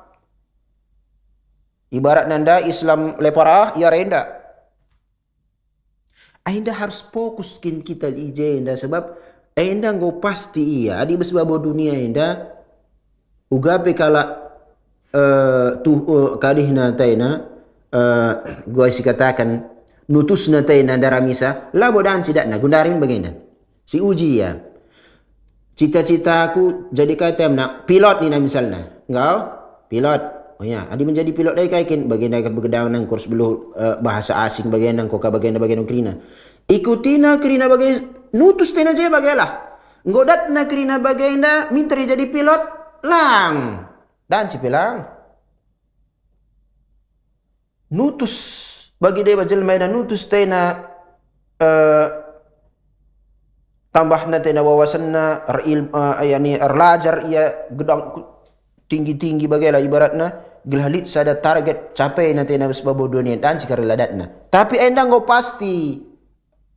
Ibarat nanda Islam leparah, ya renda. Anda harus fokuskin kita ijenda sebab anda go pasti iya. Adi besbabo dunia anda ugape kala kadihna taina gua si katakan nutusna taina daramisa labo dan sidak na gundaring bagenda. Si uji ya. Cita-citaku jadi kata nak pilot ni na misalnya. Engkau pilot. Oh ya, adi menjadi pilot dai kaikin bagian dak begedang nang kurs belu bahasa asing bagian nang koka bagian krina. Ikutina krina bagian nutus tena je bagalah. Ngodat na krina bagian minta jadi pilot lang. Dan cipilang nutus bagi dewa jelma dan nutus tena tambahna tena wawasanna yani erlajar ia gedang tinggi-tinggi bagaimana ibaratna gelhalit sada target capai nanti na sebab dunia dan cikar ladatna. Tapi endang go pasti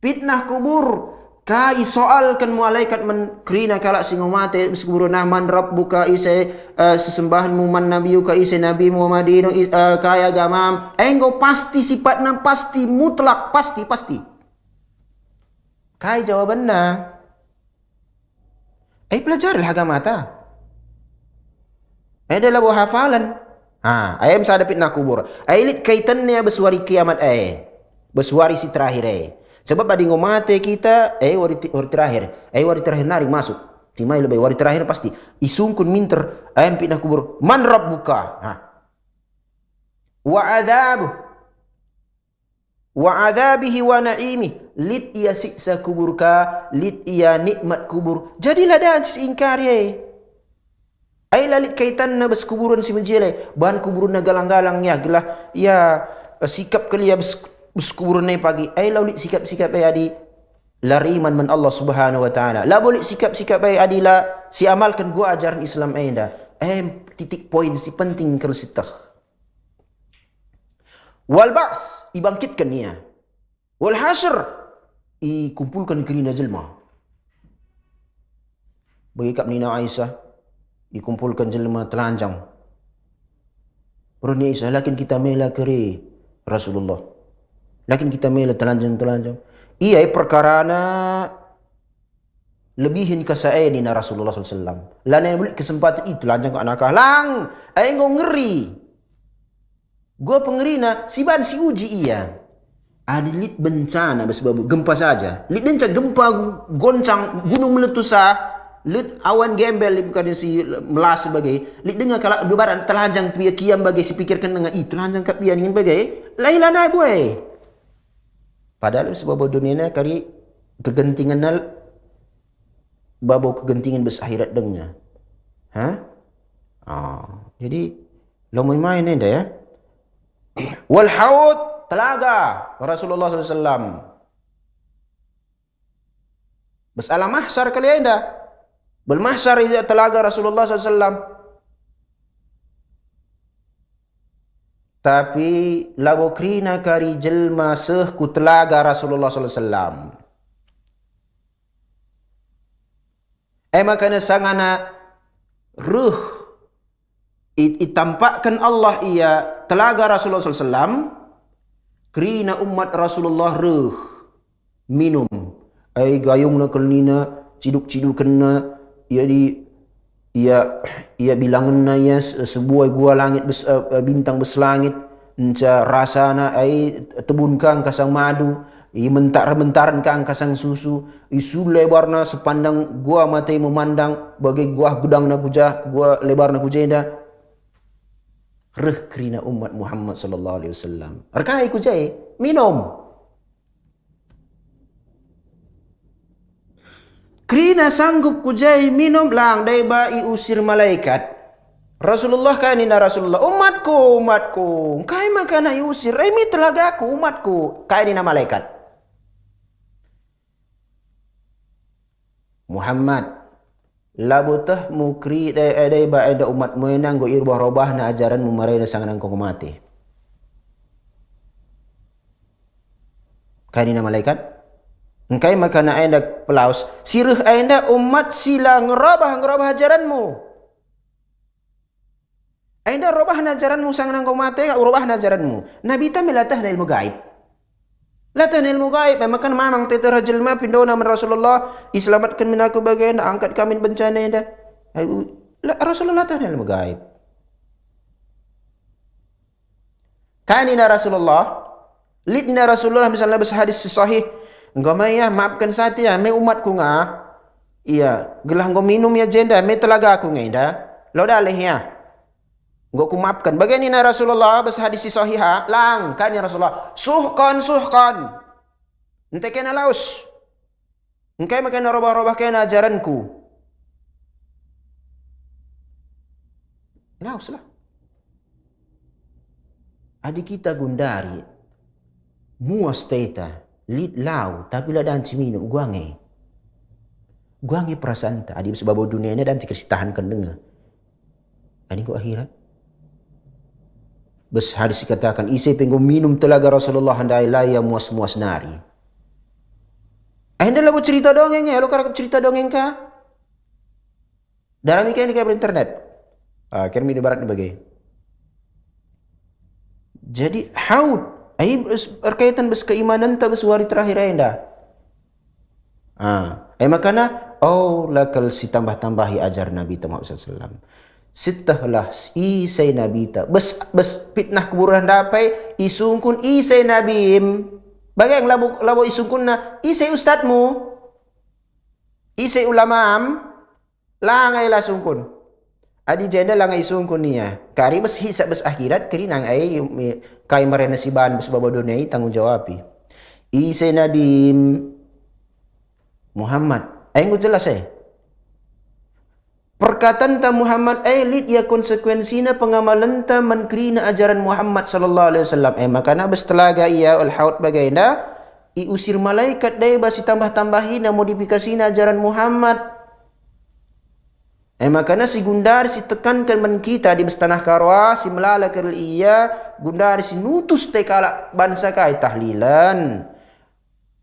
fitnah kubur kai soal kan malaikat men krina kala singo mate kubur nah man rabbuka ise sesembahanmu man nabiyuka ise nabi Muhammadino kaya gamam enggo pasti sifatna pasti mutlak pasti kai jawabanna pelajari agama ta adalah buah hafalan. Ayam sada fitnah kubur. Ailit kaitannya bersuari kiamat bersuari si terakhir Sebab adi ngomate kita wari terakhir nari masuk. Timai lebih wari terakhir pasti isungkun minter ayam fitnah kubur. Man rabbuka. Wa adabihi wa na'imih. Lit ia siksa kubur ka, lit ia nikmat kubur. Jadilah dah ingkari ay lalit kaitan na bas kuburan si menjele bahan kuburan na galang-galang ya gelah ya sikap kelia bas kuburan na pagi ay laulit sikap-sikap ay adi lariman man Allah subhanahu wa ta'ala la boleh sikap-sikap ay adi la si amalkan gua ajaran Islam ay dah titik poin si penting kalau sitah wal ba's ibangkitkan niya wal hasr ikumpulkan kerina jelma bagi kap Nina Aisyah dikumpulkan jelma telanjang. Perutnya Isa, lakin kita mela keri Rasulullah. Lakin kita mela telanjang. Iya perkara na lebihin kasaini na Rasulullah SAW. Lana yang beli kesempatan itu telanjang ke anak lang. Ayo ngeri. Gua pengeri na si uji iya. Adilit bencana sebab gempa saja. Lit bencana gempa goncang gunung meletus lit awan gembel bukan si melas sebagai lit dengar kalau bebaran telanjang pia kiam bagai si pikirkan dengan telanjang kat pia ingin bagai lailana boy padahal sebab dunia kari kegentingan nal babo kegentingan bes akhirat dengar jadi lo main dah ya wal haud telaga Rasulullah SAW bes alam mahsyar kalian dah Bermahsyar itu telaga Rasulullah SAW. Tapi labokrina kari jelma ku telaga Rasulullah SAW. Makanya sangana ruh itampakkan Allah ia telaga Rasulullah SAW. Krina umat Rasulullah ruh minum. Gayung na kelnina ciduk-ciduk kena ia bilangan na ya sebuah gua langit bintang beslangit enca rasana ai tebun kang kasang madu mentar-mentaran kang kasang susu isu lebarna sepandang gua mata memandang bagai gua gudang na kuja gua lebarna kujenda reh krina umat Muhammad sallallahu alaihi wasallam arkai kujai minum krina sanggup kujai minum lang dai bai usir malaikat. Rasulullah kanina Rasulullah umatku kai makana usir mi telagaku umatku kanina malaikat. Muhammad labutah mukri dai bai da umat menang go irubah-robah na ajaran mumarai na sanganang kong mati. Kanina malaikat engkai makana anda pelaus sirih anda umat sila ngerobah ajaranmu anda robah ajaranmu sangan engkau mati robah ajaranmu nabi ta melatah ilmu gaib latah ilmu gaib makan mamang tetera jelma pindona man Rasulullah iselamatkan minaku bagian angkat kami bencana anda Rasulullah latah ilmu gaib kanina Rasulullah lidna Rasulullah misalnya berhadis sahih engkau ya maafkan saja me umatku iya gelah engkau minum ya jenda me telaga aku dah lo dalih ya engkau ku maafkan bagaimana Rasulullah berhadis sahih lang kan ya Rasulullah suhkan ente kena laus engkau makan robah-robah kena ajaranku Lauslah. Adik kita gundari, muas teta, lit lau, tapi lah dan cimino, guange perasaan ta, adik sebab dunia ini dan tikir tahan kendenga. Adik ko akhirat. Bes hadis dikatakan, isai penggo minum telaga Rasulullah handai laya muas-muas nari. Anda lah cerita dongeng ya, lo karak cerita dongeng ka? Dalam ikan ini kayak berinternet. Kira di barat ni bagai. Jadi haud, berkaitan bes keimanan ta bes hari terakhir anda. Makana lakal si tambah-tambahi ajar Nabi Muhammad SAW. Sitahlah isai Nabi ta. Bes fitnah kuburan dapai isungkun isai Nabi. Bagang labo isungkun na isai ustadmu. Isai ulamam. Langai lah sungkun. Adi jenda langai sungkun niya. Kari bes hisab bes akhirat kerinang ay kay marenasiban bes babadunya tanggung jawabi. Isai Nabi Muhammad. Nggak jelas perkataan ta Muhammad lid ya konsekuensinya pengamalan ta menkerina ajaran Muhammad sallallahu alaihi wasallam. Makana bes telaga iya al-haut bagaina iusir malaikat day basi tambah-tambahin modifikasina ajaran Muhammad. Makana si gundar si tekankan men kita di bestanah karwa si melala keril iya gundar si nutus tekala bangsa kai tahlilan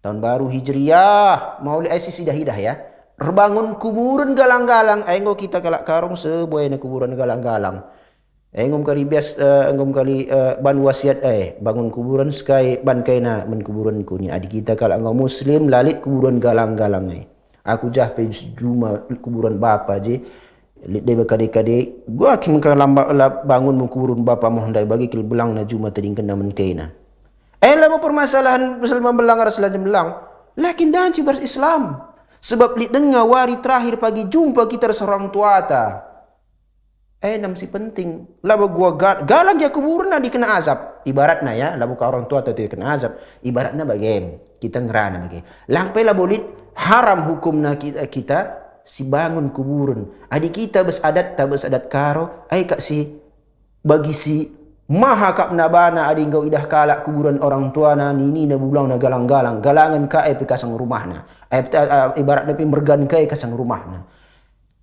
tahun baru hijriyah mauli si sidah-hidah ya rebangun kuburan galang-galang enggo kita kalak karung sebuah na kuburan galang-galang engom kali bias engom kali ban wasiat bangun kuburan sky ban kaina men kuburan ku ni adik kita kalak engau muslim lalit kuburan galang-galang aku jah pe juma kuburan bapa je dia berkade-kade gua akan bangun kuburan bapa mohon dai bagi kil belang na juma tading kena men kaina lama permasalahan bersama belang Rasulullah belang lakin dan cibar Islam sebab li dengar wari terakhir pagi jumpa kita seorang tua ta nam si penting labo gua galang dia kuburan na dikena azab ibaratnya ya labo ka orang tua tadi kena azab ibaratnya bagaim kita ngerana bagaim langpai labo lit haram hukumna kita si bangun kuburan adik kita bes adat karo kak si bagi si maha kap nabana adi engkau idah kalak kuburan orang tua na nini na bulang na galang-galang galangan ka kasang rumahna ibarat tapi mergan ka kasang rumahna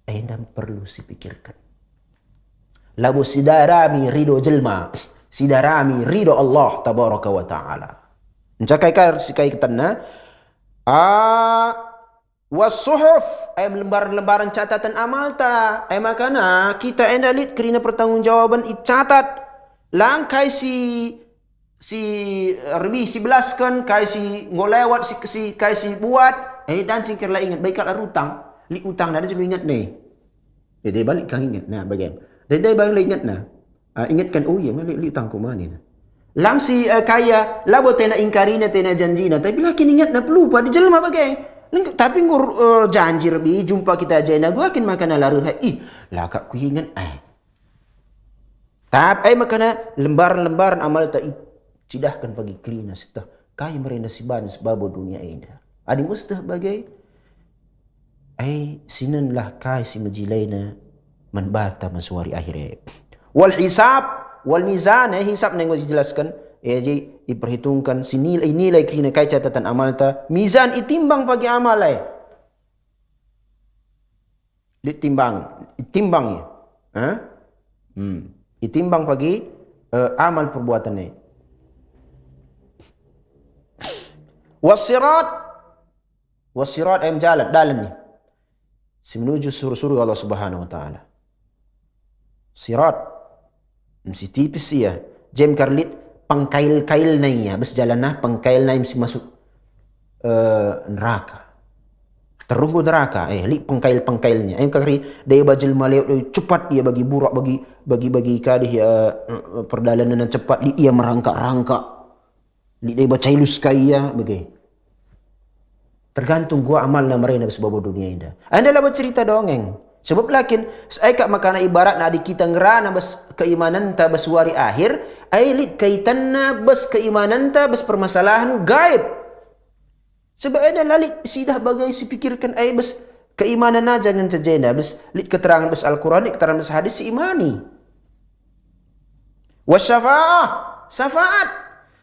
dan perlu dipikirkan labu sidarami ridho jelma sidarami ridho Allah tabaraka wa taala encakai ka sikai ketanna wasuhuf lembaran catatan amal ta makana kita endalit kerina pertanggungjawaban catat langkai si rebi si belaskan kai si ngolewat si kai si buat dan singkir lah ingat baik kalau utang li utang dah jadi ingat nih jadi balik kang ingat nah bagian dari balik ingat nah ingatkan oh iya li utang ku mana lang si kaya labo tena ingkarina tena janjina tapi lakin ingat nah pelupa di jelma bagai tapi ngur janji rebi jumpa kita aja na gua akin makan laru lah kak ku ingat tapi makana lembaran-lembaran amal tak cidahkan bagi kerina setah kaya merenasiban sebab dunia ida adi mustah bagai sinanlah kaya si majilaina manbata masuari akhirnya wal hisab wal mizan hisab neng dijelaskan jadi diperhitungkan si nilai kerina kaya catatan amal ta mizan itimbang bagi amal ditimbang ya ditimbang bagi amal perbuatannya wasirat jalan ni menuju surga Allah Subhanahu wa taala sirat mesti tipis ya jem karlit pangkail-kail na iya bes jalan na pangkail na mesti masuk neraka terunggu neraka li pangkail-pangkailnya kakri daya bajil maleo cepat dia bagi burak bagi kadih perdalanan cepat li ia merangkak-rangkak li daya bacailus kaya bagi tergantung gua amal na mereka sebab dunia indah anda lah bercerita dongeng sebab lakin kak makana ibarat na adik kita ngerana bes keimanan ta bes wari akhir lit kaitanna bes keimanan ta bes permasalahan gaib sebab ada lalit sidah bagai dipikirkan bes keimanan na jangan sajena bes lit keterangan bes Al-Quran keterangan bes hadis si imani Wasyafa'ah, syafaat.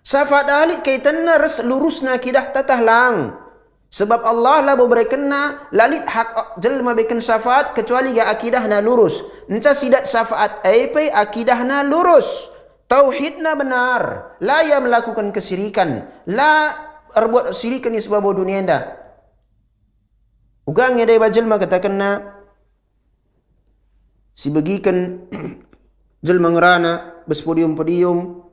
Syafaat ahli kaitanna res lurusna akidah tatah lang. Sebab Allah lah berkena lalit hak jelma beken syafaat kecuali ga akidahna lurus. Enca sidat syafaat ai akidahna lurus. Tauhidna benar. La ia melakukan kesirikan. La berbuat sirikan ni sebab dunia anda. Ugang ada jelma katakanna si bagikan jelma ngerana berpodium-podium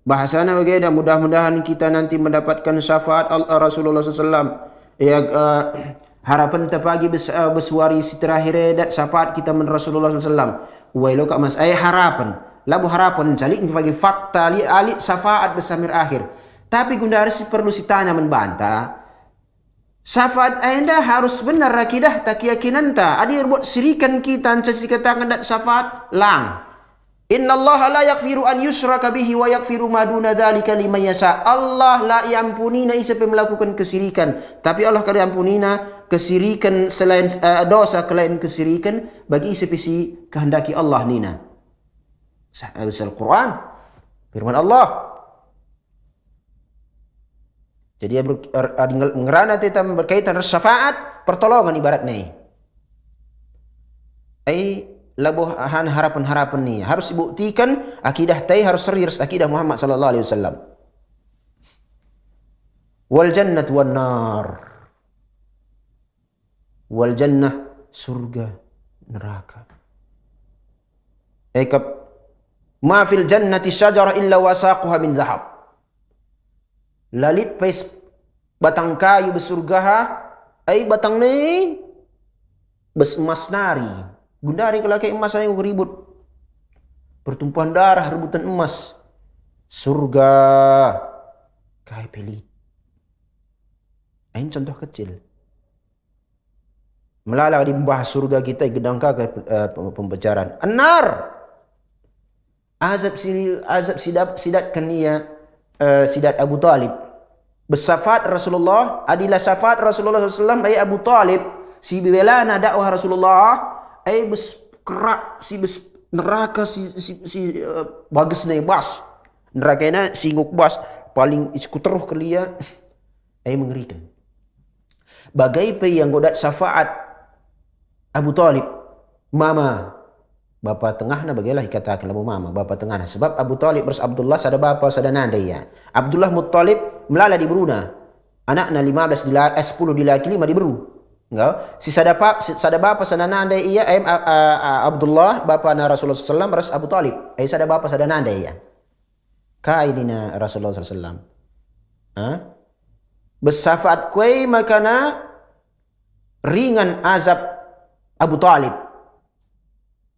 bahasana bagaimana, mudah-mudahan kita nanti mendapatkan syafaat Rasulullah SAW. Ya, harapan terpagi bersuari si terakhir dat syafaat kita men Rasulullah SAW. Wailo kak mas, harapan. Labu harapan calik bagi fakta li alit syafaat bersamir akhir. Tapi gundari perlu si tanya membantah. Syafaat anda harus benar akidah tak keyakinan ta. Adir buat sirikan kita ancasi katakan dat syafaat lang. Inna Allah la yakfiru an yusraka bihi wa yakfiru ma duna dzalika liman yasha. Allah la iampuni na siapa melakukan kesirikan, tapi Allah kada ampuni na kesirikan selain dosa selain kesirikan bagi siapa si kehendaki Allah nina. Al-Quran firman Allah. Jadi mengerana kita berkaitan syafaat pertolongan ibaratnya. Labuhan harapan-harapan ni harus dibuktikan akidah tai harus serius akidah Muhammad sallallahu alaihi wasallam. Wal jannah wan nar. Wal jannah surga neraka. Ma fil jannati syajara illa wasaquha min zahab. Lalit pais batang kayu bersurga batang ni emas nari. Gundari kalau kayak emas saya ribut. Pertumpahan darah rebutan emas. Surga kayak pelit. Ini contoh kecil. Melala di membahas surga kita gedangka ke pembicaraan. Anar. Azab sidat kania sidat Abu Talib. Bersyafaat Rasulullah adalah syafaat Rasulullah SAW ayat Abu Talib. Si belana dakwah Rasulullah kerak si neraka si bagus nih bas neraka ini singuk bas paling iskuteruh kelia mengerikan bagai yang godat syafaat Abu Talib mama bapa tengahna bagailah dikatakan labu mama bapa tengahna sebab Abu Talib bersama Abdullah sada bapa sada nandaya Abdullah Muttalib melala di Bruna anakna 10 di laki 5 di Bru. Enggak, si sada bapa sada nanda iya Abdullah bapa na Rasulullah sallallahu beras Abu Talib. Sada bapa sada nanda iya. Kainina Rasulullah sallallahu bersyafaat kue makana ringan azab Abu Talib.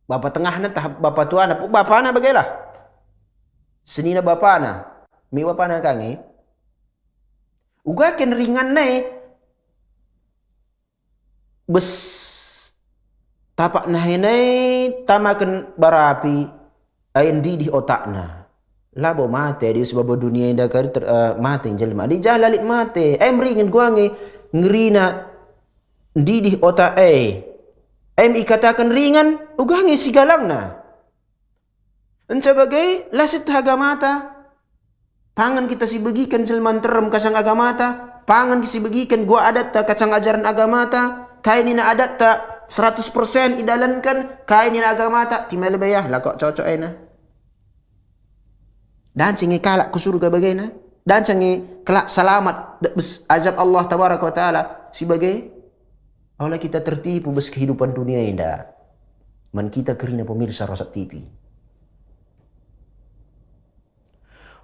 Bapa tengahna tahap bapa tuana, bapa na bagailah. Senina bapa na, mi bapa na kangi. Uga ken ringan nai bes tapak nahinai tamakan barapi ain di otakna labo mate di sebab dunia indah kari mate jelma di jalalit mate ringin guangi ngerina di otak ikatakan ringan ugangi sigalang na encabagai lasit hagamata pangan kita si begikan jelman terem kasang agamata pangan si begikan gua adat ta kacang ajaran agamata kain ini adat tak 100% idalankan kain ini agama tak timal bayah lah kok cocok ena dan cengi kalak ke surga bagaina dan cengi kelak selamat azab Allah tabaraka wa taala sebagai oleh kita tertipu bes kehidupan dunia indah man kita kerina pemirsa Rosat TV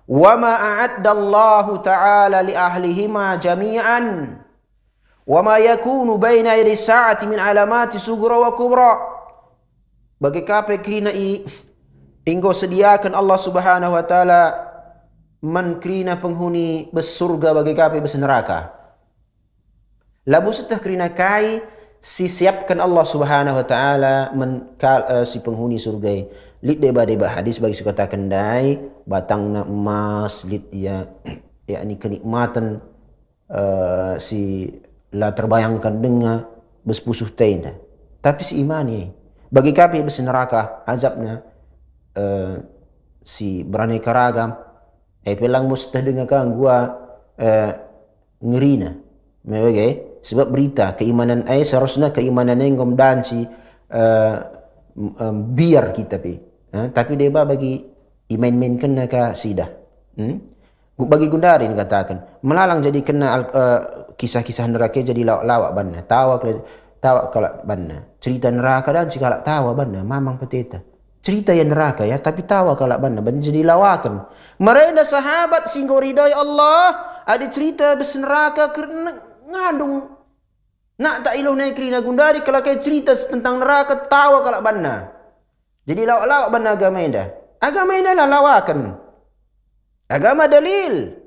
wa ma a'adda Allah taala li ahlihima jami'an wa ma yakunu baina yadi sa'ati min alamati sugra wa kubra bagi kape krina inggo sediakan Allah Subhanahu wa taala man krina penghuni besurga bagi kape bes neraka labu setah krina kai si siapkan Allah Subhanahu wa taala si penghuni surga lit deba hadis bagi sekatakan dai batangna emas lit yakni kenikmatan si la terbayangkan dengan bespusuh tenda tapi si imani bagi kami bes neraka azabnya si beraneka ragam. Pelang mustah dengan kan gua ngerina. Okay? Sebab berita keimanan seharusnya keimanan engom dan si biar kita pi. Tapi dia bagi iman kena ka sidah. Bagi Gundari ni katakan melalang jadi kena kisah-kisah neraka jadi lawak banna tawa kalak banna cerita neraka dan si kalak tawa banna mamang peteta cerita yang neraka ya tapi tawa kalak banna jadi lawakan mereka sahabat singgo ridai Allah ada cerita bes neraka ngandung nak tak iluh naik kerina Gundari kalau kayak cerita tentang neraka tawa kalak banna jadi lawak banna agama indah lah lawakan agama dalil.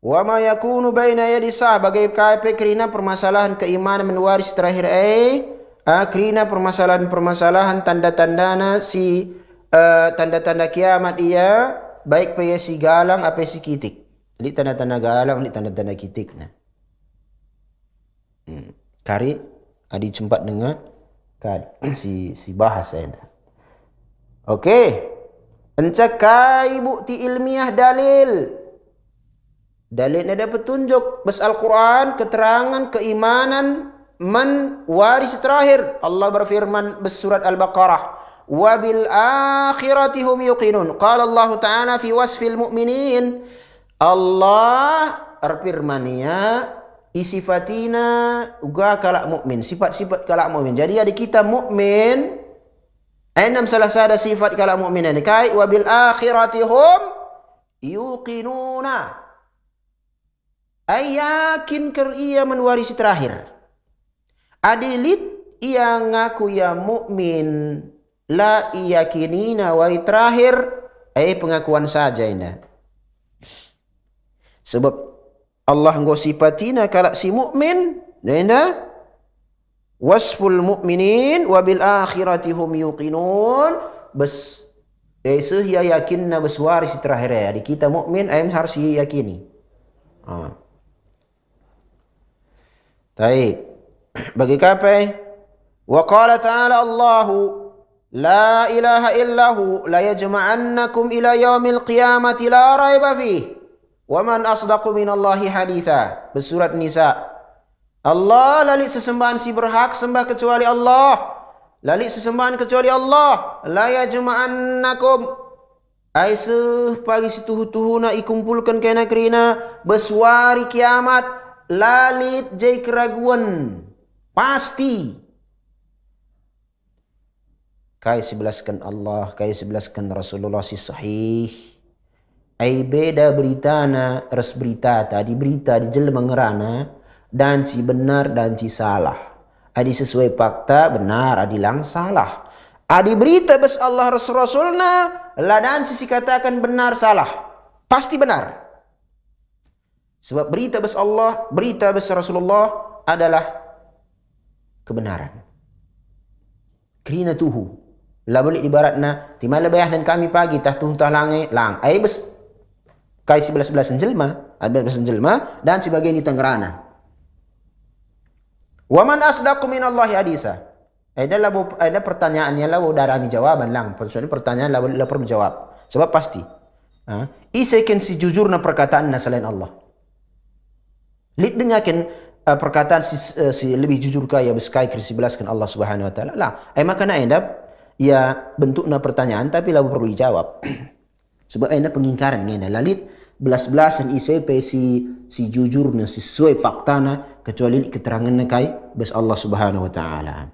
Wa ma yakunu baina yadi sah bagai KP kerina permasalahan keimanan mewaris terakhir kerina permasalahan tanda-tandana si tanda-tanda kiamat ia baik paya si galang apa si kitik. Ini tanda-tanda galang, ini tanda-tanda kitik nah. Kari adi sempat dengar si bahas saya dah. Okey. Encakai bukti ilmiah dalil. Dalil ada petunjuk bas Al-Quran keterangan keimanan waris terakhir. Allah berfirman bas surat Al-Baqarah, "Wa bil akhirati hum yuqinun." Qala Allah Ta'ala fi wasfil mu'minin. Allah berfirmania isifatina uga kalak mukmin, sifat-sifat kalak mukmin. Jadi ada kita mukmin enam salah satu sifat kalak mukmin ini kai wa bil akhirati hum yuqinuna ay yakin ker ia menwarisi terakhir adilit ia ngaku ya mukmin la yakinina wari terakhir pengakuan saja ini sebab Allah ngosipatina kalak si mukmin ina wasful mu'minin wa bil akhirati hum yuqinun bas sehia yakinna bas waris terakhir ya di kita mukmin harus yakini. Baik. Bagi kapai wa qala ta'ala Allahu la ilaha illahu la yajma'annakum ila yaumil qiyamati la raiba fihi wa man asdaqu minallahi haditha. Bersurat Nisa. Allah lalik sesembahan si berhak sembah kecuali Allah. Lalik sesembahan kecuali Allah. La yajma'annakum. Aisyah pagi situhu-tuhuna ikumpulkan kena kerina beswari kiamat. Lalit jai keraguan. Pasti. Kai sebelaskan Allah. Kai sebelaskan Rasulullah si sahih. Ai beda beritana. Res berita tadi berita di jelma ngerana. Dan si benar dan si salah. Adi sesuai fakta benar, adi lang salah. Adi berita bes Allah Rasulna, lah dan si katakan benar salah. Pasti benar. Sebab berita bes Allah, berita bes Rasulullah adalah kebenaran. Kerina tuhu. Lah balik ibaratna, timala bayah dan kami pagi, tah tuhu tah lange, lang. Bes, kai si belas-belas senjelma, ada belas senjelma, dan sebagai ini tenggerana. Waman asdaqu minallahi hadisa. Ada pertanyaannya lah darami jawaban lang. Soalnya pertanyaan lah perlu jawab. Sebab pasti. Isaikan si jujurna perkataan selain Allah. Lid dengarkan perkataan si lebih jujur kaya beskai krisi belaskan Allah Subhanahu wa taala. Lah, makana endap ya bentukna pertanyaan tapi lah perlu dijawab. Sebab endap pengingkaran ngena lalit belas-belasan ICP si jujurnya sesuai faktana kecuali keterangan kai bes Allah Subhanahu wa taala.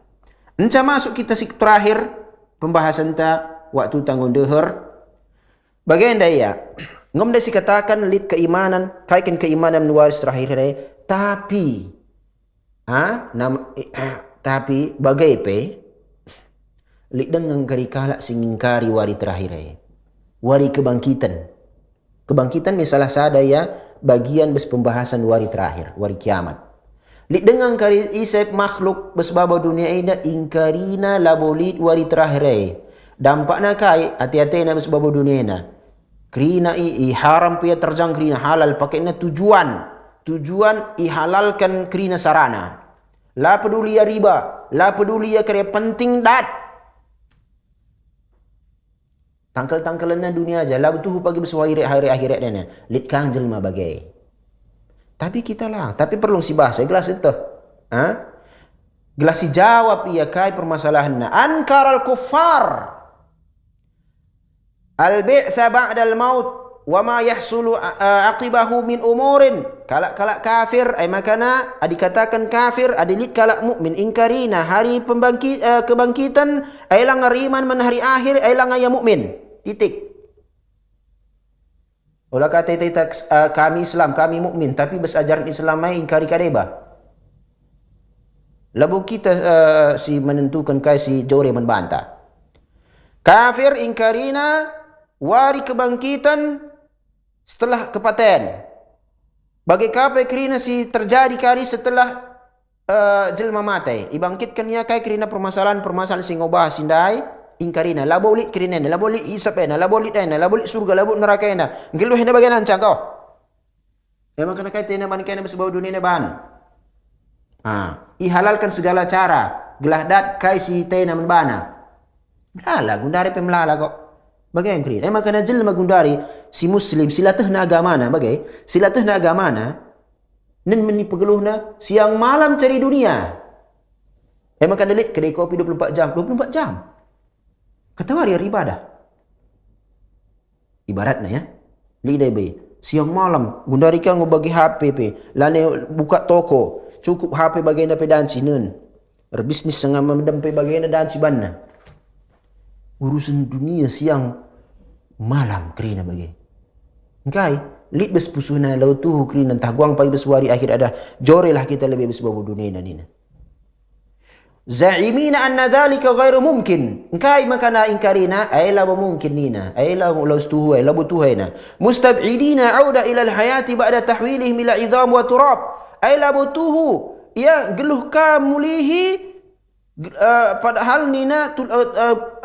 Enca masuk kita si terakhir pembahasan ta waktu tanggung dehur. Bagaimana ya? Ngom dah si katakan lid keimanan, kaikan keimanan waris terakhir tapi tapi bagai pe lid dengan karikala singingkari wari terakhir wari kebangkitan. Kebangkitan misalnya sada ya bagian bes pembahasan wari terakhir, wari kiamat. Lid dengan kari isep makhluk bes baba dunia ini ingkarina labolit wari terakhir. Dampakna kai hati-hati na bes baba dunia ini. Krina haram pia terjang krina halal pakainya tujuan ihalalkan krina sarana. La peduli ya riba, la peduli ya kerja penting dat. Tangkal-tangkalan dunia aja, la betul pagi bersuai hari akhirat dana. Lit kang jelma bagai. Tapi kita lah, tapi perlu si bahasa gelas itu. Gelas si jawab ia kai permasalahannya. Ankaral kuffar al-bi'tsa ba'dal maut wa ma yahsulu aqibahu min umurin. Kalak kafir ay makana dikatakan kafir adilit kalak mukmin ingkarina hari kebangkitan ay lang ngariman man hari akhir ay lang ya mukmin. Titik. Ulah kata kami Islam, kami mukmin, tapi besajaran Islam ay ingkari kadeba. Lalu kita si menentukan kai si jore membantah. Kafir ingkarina wari kebangkitan setelah kepaten. Bagi kapai kerina si terjadi kari setelah jelma mati. Ibangkitkan niya kai kerina permasalahan si ngobah sindai. Ingkarina labolit kerina labolit isapena labolit labolit surga labolit neraka ena ngeluh na bagian ancang kau emang kena kait na ban kena bersebau dunia na ban ihalalkan segala cara gelah dat kai si tena menbana lala gundari pemlala kok bagai kerina emang kena jelma gundari si muslim silatah na agama na bagai silatah na agama na nen meni pegeluh na siang malam cari dunia emang kena lit kedai kopi 24 jam kata wari ibadah. Ibaratnya ya. Lidai be. Siang malam gundari kan bagi HP pe. Lane buka toko. Cukup HP bagian pe dansi nun. Berbisnis sengam mendem pe bagian dansi banna. Urusan dunia siang malam kerina bagi. Engkai lid bes pusuna lau tuh kerina entah guang pagi beswari akhir ada jorelah kita lebih besbabu dunia nina. Za'imina anna dhalika ghairu mumkin. Engkai makana ingkarina ay la mumkin nina. Ay la laustuhu ay la butuhaina. Mustab'idina 'auda ila al-hayati ba'da tahwilihim ila idham wa turab. Ay la butuhu ya geluh ka mulihi padahal nina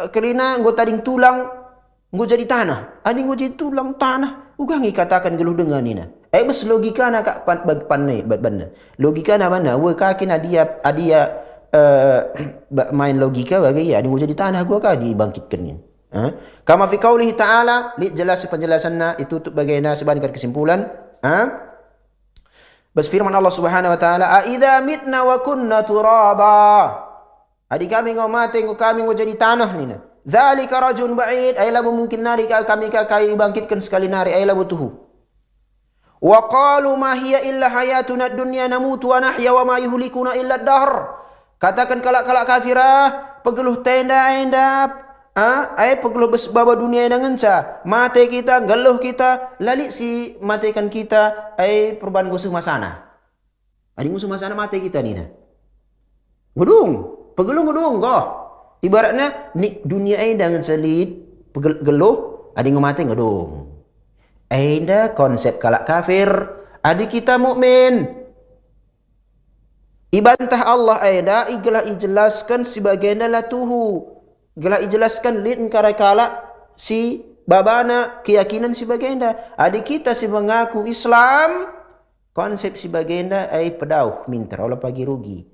kerina nggo tading tulang nggo jadi tanah. Ani nggo jadi tulang tanah. Ugangi katakan geluh dengan nina. Bes logika na kak panai banda. Logika na mana? Wa kakin adia main logika bagi ya jadi tanah gua kah dibangkitkan ni. Kama fi qaulihi ta'ala li jelas penjelasannya itu untuk bagaimana sebagai kesimpulan. Bas firman Allah Subhanahu wa taala, "A idza mitna wa kunna turaba." Adi kami ngau mati ngau kami ngau jadi tanah ni. Dzalika rajun ba'id ay la mungkin nari kami kai bangkitkan sekali nari ay la butuhu. Wa qalu ma hiya illa hayatuna dunya namutu wa nahya wa ma yuhlikuna illa ad-dahr. Katakan kalak-kalak kafirah, pegeluh tenda endap, pegeluh baba dunia yang ngenca, mati kita, geluh kita, lalik si matikan kita, perubahan gusuh masana. Adi gusuh masana mati kita ni na. Gedung, pegeluh gedung kok. Ibaratnya ni dunia ini dengan selit, geluh, adi mati gedung. Enda konsep kalak kafir, adi kita mukmin. Ibantah Allah ayda iglah ijelaskan sebagaimana latuhu. Iglah ijelaskan lin karakala si babana keyakinan sebagaimana. Adik kita si mengaku Islam konsep sebagaimana pedauh minter Allah pagi rugi.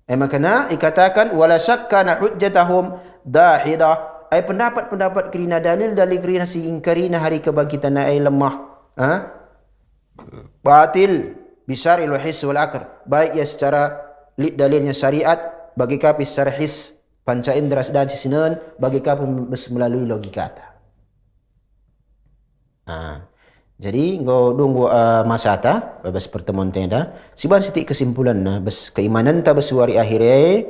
Makana ikatakan wala syakkana hujjatahum dahidah. Pendapat-pendapat kerina dalil kerina si ingkarina hari kebangkitan lemah. Batil. Bisyaril his wal akar. Baik ya secara dalilnya syariat, bagi kapi secara his, panca indera dan sisinan, bagi kapi melalui logika. Jadi ngau dunggu masata, bebas pertemuan tenda, siban sitik kesimpulan bes keimanan ta beswari akhirnya,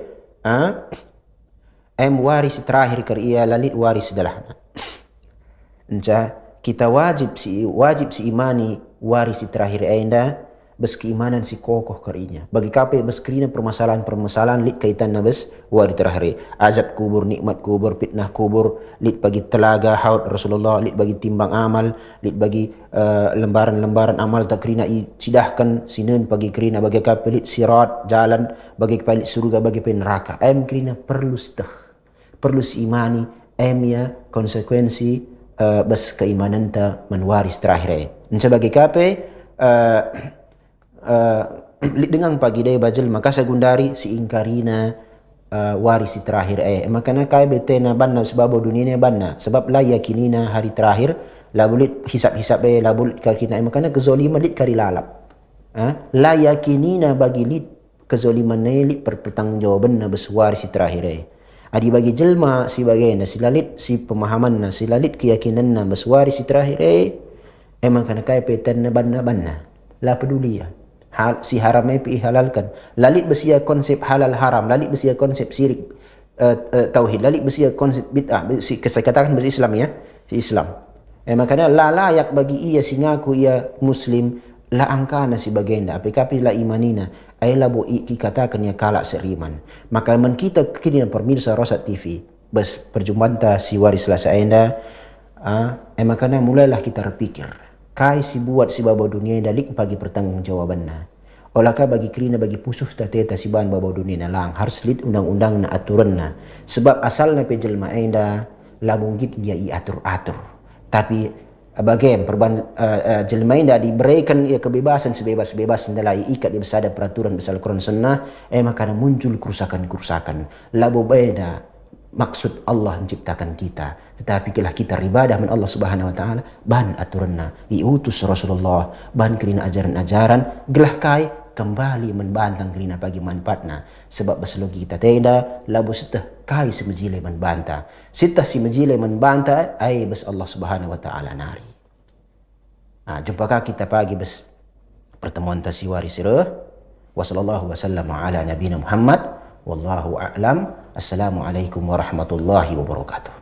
waris terakhir keria lalit waris dalahna. Enca kita wajib si imani waris terakhir enda. Bes keimanan si kokoh karinya. Bagi kape bes kerina permasalahan lit kaitan na bes wari terakhir. Azab kubur, nikmat kubur, fitnah kubur, lit bagi telaga haud Rasulullah, lit bagi timbang amal, lit bagi lembaran-lembaran amal tak kerina sidahkan sinen bagi kerina bagi kape lit sirat jalan bagi kape lit surga bagi kape neraka. Kerina perlu si imani ya konsekuensi bes keimanan ta menwaris terakhir. Sebagai kape dengan pagi day bajel maka segundari si ingkarina warisi terakhir makana kai betena banna sebab dunia ni banna sebab la yakinina hari terakhir la bulit hisap-hisap la bulit kakina makana kezaliman lit kari lalap la yakinina bagi lit kezaliman lit pertanggungjawaban na berwarisi terakhir adi bagi jelma si bagaina si lalit si pemahaman na si lalit keyakinan na berwarisi terakhir makana kai peten na banna la peduli si haram pi halalkan lalit besia konsep halal haram lalit besia konsep syirik tauhid lalit besia konsep bid'ah si katakan bahasa Islam ya si Islam makanya la layak bagi ia si ngaku ia muslim la angkana si bagenda apikapi la imanina ay labo katakan ya kalak seriman maka men kita kini pemirsa Rosat TV bes perjumpaan ta si waris selasa enda makanya mulailah kita berpikir kai si buat si baba dunia dalik bagi pertanggungjawaban na olakah bagi kerina bagi pusuh tata si bahan baba dunia na lang harus lit undang-undang na aturan na sebab asal na pejelma enda labung git dia atur-atur tapi bagaimana perban jelma enda diberikan ia kebebasan sebebas-bebas dalam ikat dia bersada peraturan besar Quran Sunnah maka muncul kerusakan-kerusakan labu beda maksud Allah menciptakan kita tetapi kalau kita ibadah dengan Allah Subhanahu wa taala ban aturanna diutus Rasulullah ban kerina ajaran-ajaran gelah kai kembali membantang kerina bagi manfaatna sebab beslogi kita tenda labu setah kai semejile membanta sitah si mejile membanta ai bes Allah Subhanahu wa taala nari jumpakah kita pagi bes pertemuan tasiwari sirah wa sallallahu wasallam ala nabiyina Muhammad wallahu a'lam. Assalamualaikum warahmatullahi wabarakatuh.